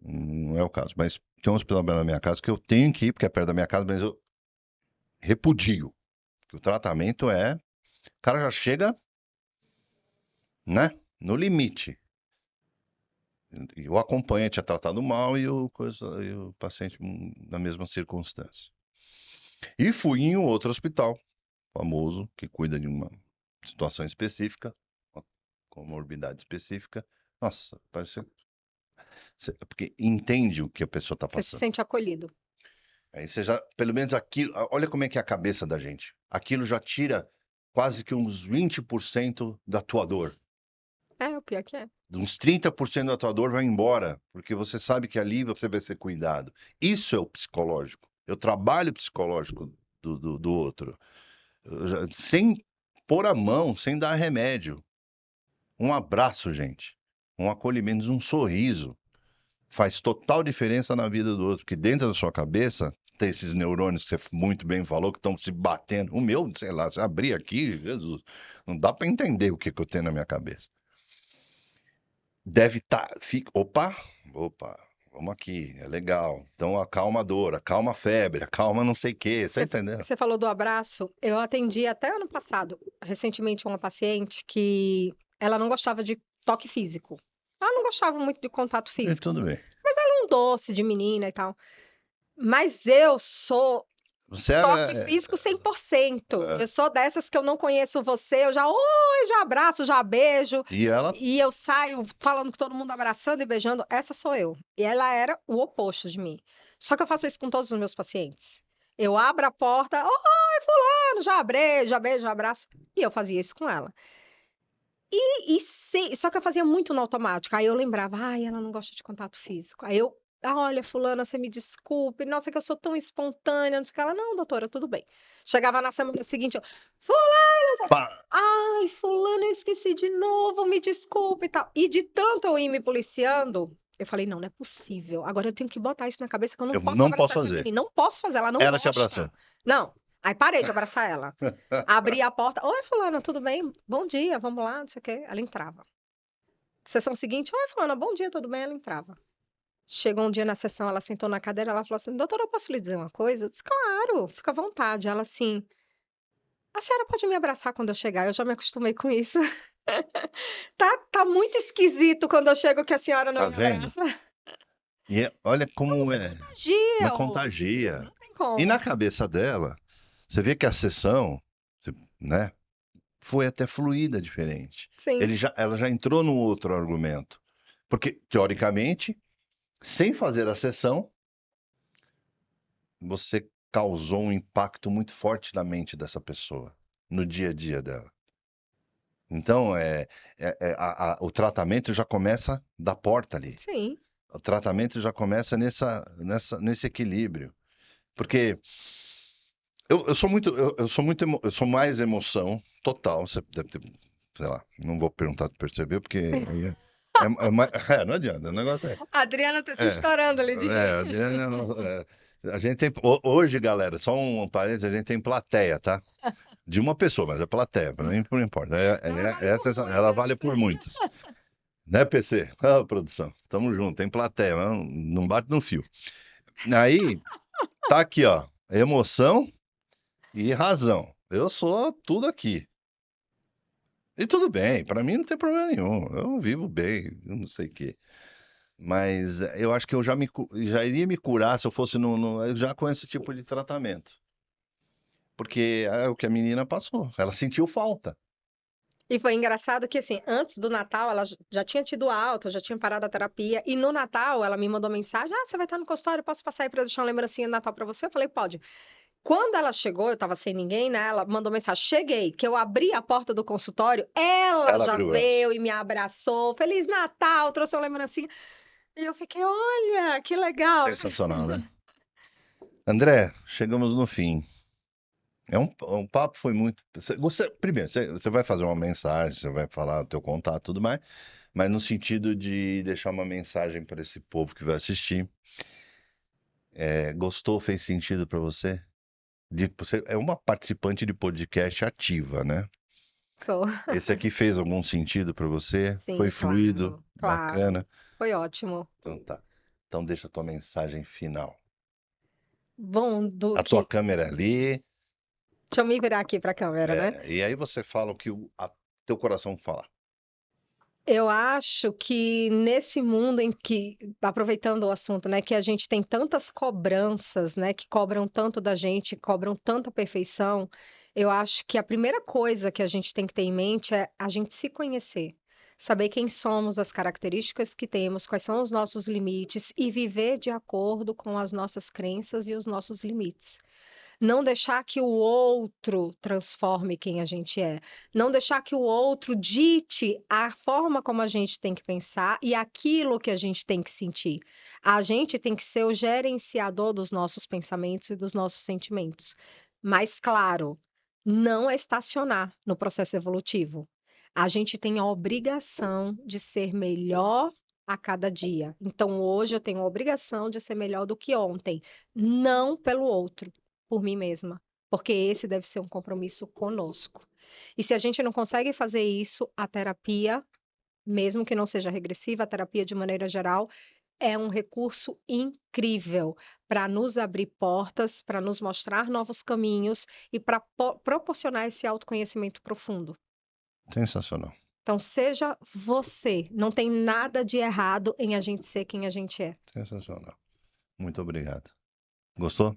não é o caso, mas tem um hospital perto da minha casa que eu tenho que ir, porque é perto da minha casa, mas eu repudio. Que o tratamento é. O cara já chega, né? No limite. E o acompanhante é tratado mal e o paciente na mesma circunstância. E fui em um outro hospital famoso que cuida de uma situação específica, uma comorbidade específica. Nossa, parece porque entende o que a pessoa está Você se passando. sente acolhido. Aí você já, pelo menos aquilo, olha como é que é a cabeça da gente. Aquilo já tira quase que uns 20% da tua dor. É, o pior que é. Uns 30% da tua dor vai embora, porque você sabe que ali você vai ser cuidado. Isso é o psicológico. É o trabalho psicológico do outro. Sem pôr a mão, sem dar remédio. Um abraço, gente. Um acolhimento, um sorriso. Faz total diferença na vida do outro, porque dentro da sua cabeça tem esses neurônios que você muito bem falou, que estão se batendo. O meu, sei lá, se abrir aqui, Jesus, não dá para entender o que, que eu tenho na minha cabeça. Deve estar. Opa, vamos aqui, é legal. Então acalma a dor, acalma a febre, acalma não sei o quê, tá Você, entendendo? você falou do abraço. Eu atendi até ano passado, recentemente, uma paciente que ela não gostava de toque físico. Ela não gostava muito de contato E físico. tudo bem. Um doce de menina e tal. Mas eu sou Você toque físico 100%. Eu sou dessas que eu não conheço você, eu já, oi, já abraço, já beijo. e ela, E eu saio falando com todo mundo abraçando e beijando. Essa sou eu. E ela era o oposto de mim. Só que eu faço isso com todos os meus pacientes. Eu abro a porta, oi, fulano, já abri, já beijo, já abraço. E eu fazia isso com ela. Só que eu fazia muito no automático. Aí eu lembrava, ai, ela não gosta de contato físico. Aí eu, olha, fulana, você me desculpe, nossa, que eu sou tão espontânea, não sei o que. Ela, não, doutora, tudo bem. Chegava na semana seguinte, eu, fulana, pá, ai, fulana, eu esqueci de novo, me desculpe e tal. E de tanto eu ir me policiando, eu falei, não é possível. Agora eu tenho que botar isso na cabeça que eu não eu posso não posso abraçar essa fazer. menina. Não posso fazer, ela não Ela te abraçou. gosta. Não. Aí parei de abraçar ela. Abri a porta. Oi, fulana, tudo bem? Bom dia, vamos lá, não sei o quê. Ela entrava. Sessão seguinte, oi, fulana, bom dia, tudo bem? Ela entrava. Chegou um dia na sessão, ela sentou na cadeira, ela falou assim, doutora, eu posso lhe dizer uma coisa? Eu disse, claro, fica à vontade. Ela assim, a senhora pode me abraçar quando eu chegar, eu já me acostumei com isso. Tá muito esquisito quando eu chego que a senhora não Tá me vendo? abraça. E olha como Você é, contagia mas outro, contagia. não tem E como. na cabeça dela, você vê que a sessão, né, foi até fluida diferente. Sim, Ela já entrou num outro argumento. Porque, teoricamente, sem fazer a sessão, você causou um impacto muito forte na mente dessa pessoa, no dia a dia dela. Então, o tratamento já começa da porta ali. sim. O tratamento já começa nesse equilíbrio. Porque eu sou mais emoção total. Você deve ter, sei lá, não vou perguntar se percebeu, porque aí não adianta, o negócio A Adriana tá se é, estourando ali de rir. Adriana, a gente tem, hoje, galera, só um parênteses, a gente tem plateia, tá? De uma pessoa, mas é plateia, pra mim não importa. Ela vale por Ela muitas. vale por muitos. Né, PC? Ah, produção, tamo junto, tem plateia, mas não bate no fio. Aí, tá aqui, ó, emoção e razão. Eu sou tudo aqui. E tudo bem, pra mim não tem problema nenhum. Eu vivo bem, eu não sei o quê. Mas eu acho que eu já iria me curar se eu fosse já com esse tipo de tratamento. Porque é o que a menina passou. Ela sentiu falta. E foi engraçado que, assim, antes do Natal, ela já tinha tido alta, já tinha parado a terapia. E no Natal, ela me mandou mensagem: Ah, você vai estar no consultório, posso passar aí pra deixar uma lembrancinha de Natal pra você? Eu falei: Pode. Quando ela chegou, eu tava sem ninguém, né? Ela mandou mensagem: Cheguei, que eu abri a porta do consultório, ela Ela já abriu antes. veio e me abraçou. Feliz Natal, trouxe uma lembrancinha. E eu fiquei: Olha, que legal. Sensacional, né? André, chegamos no fim. Um papo foi muito. Primeiro, você vai fazer uma mensagem, você vai falar o teu contato e tudo mais, mas no sentido de deixar uma mensagem para esse povo que vai assistir. Gostou, fez sentido para você? Você é uma participante de podcast ativa, né? Sou. Esse aqui fez algum sentido para você? Foi Sim, fluido, claro, claro. bacana? Foi ótimo. Então tá. Então deixa a tua mensagem final. Bom, A tua Duque, câmera é ali, deixa eu me virar aqui para a câmera, né? e aí você fala o que teu coração falar. Eu acho que nesse mundo em que, aproveitando o assunto, né, que a gente tem tantas cobranças, né, que cobram tanto da gente, cobram tanta perfeição, eu acho que a primeira coisa que a gente tem que ter em mente é a gente se conhecer, saber quem somos, as características que temos, quais são os nossos limites e viver de acordo com as nossas crenças e os nossos limites. Não deixar que o outro transforme quem a gente é. Não deixar que o outro dite a forma como a gente tem que pensar e aquilo que a gente tem que sentir. A gente tem que ser o gerenciador dos nossos pensamentos e dos nossos sentimentos. Mas, claro, não é estacionar no processo evolutivo. A gente tem a obrigação de ser melhor a cada dia. Então, hoje eu tenho a obrigação de ser melhor do que ontem, não pelo outro, por mim mesma, porque esse deve ser um compromisso conosco. E se a gente não consegue fazer isso, a terapia, mesmo que não seja regressiva, a terapia de maneira geral é um recurso incrível para nos abrir portas, para nos mostrar novos caminhos e para proporcionar esse autoconhecimento profundo. Sensacional. Então, seja você. Não tem nada de errado em a gente ser quem a gente é. Sensacional. Muito obrigado. Gostou?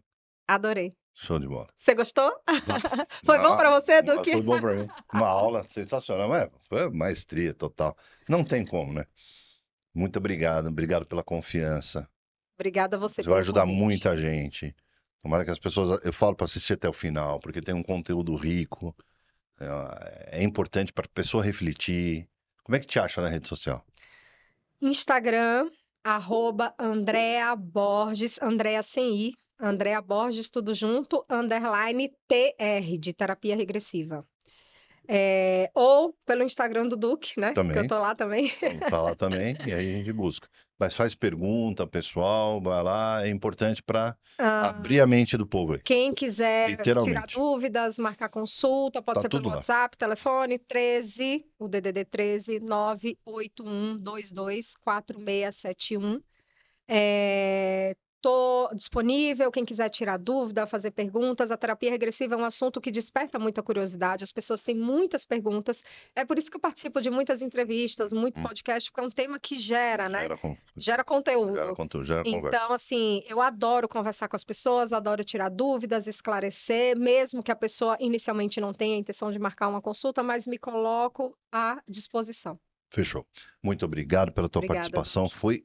Adorei. Show de bola. Você gostou? Não, Foi bom para você, foi Duque? bom pra mim. Uma aula sensacional. Foi maestria total. Não tem como, né? Muito obrigado. Obrigado pela confiança. Obrigada a você Você vai pelo ajudar convite. muita gente. Tomara que as pessoas. Eu falo para assistir até o final, porque tem um conteúdo rico. É importante para a pessoa refletir. Como é que te acha na rede social? Instagram, @Andrea Borges, Andrea sem I, Andrea Borges, tudo junto, _TR, de terapia regressiva. Ou pelo Instagram do Duque, né? Que eu Também. tô lá também. Tá lá também, e aí a gente busca. Mas faz pergunta, pessoal, vai lá, é importante para abrir a Ah, mente do povo aí, quem quiser tirar literalmente. dúvidas, marcar consulta, pode Tá ser pelo tudo lá. WhatsApp, telefone 13, o DDD 13 981224671. Estou disponível, quem quiser tirar dúvida, fazer perguntas. A terapia regressiva é um assunto que desperta muita curiosidade, as pessoas têm muitas perguntas. É por isso que eu participo de muitas entrevistas, muito Hum, podcast, porque é um tema que gera, né? Gera, con- Gera gera conteúdo. conteúdo, gera conversa. Então, assim, eu adoro conversar com as pessoas, adoro tirar dúvidas, esclarecer, mesmo que a pessoa inicialmente não tenha a intenção de marcar uma consulta, mas me coloco à disposição. Fechou. Muito obrigado pela tua Obrigada, participação. Duque. Foi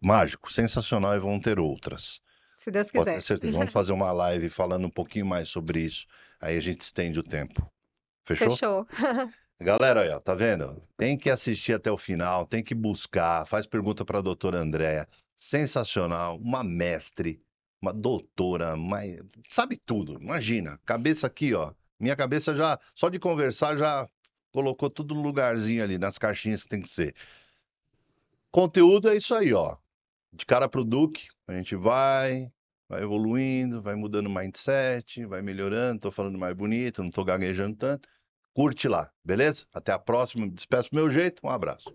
mágico, sensacional e vão ter outras. Se Deus Pode ter quiser. certeza. Vamos fazer uma live falando um pouquinho mais sobre isso. Aí a gente estende o tempo. Fechou? Fechou. Galera, aí, ó, tá vendo? Tem que assistir até o final, tem que buscar, faz pergunta para a doutora Andréa. Sensacional, uma mestre, uma doutora, sabe tudo. Imagina, cabeça aqui, ó. Minha cabeça já, só de conversar, já colocou tudo no lugarzinho ali, nas caixinhas que tem que ser. Conteúdo é isso aí, ó. De cara pro Duque, a gente vai evoluindo, vai mudando o mindset, vai melhorando, tô falando mais bonito, não tô gaguejando tanto. Curte lá, beleza? Até a próxima, me despeço do meu jeito, um abraço.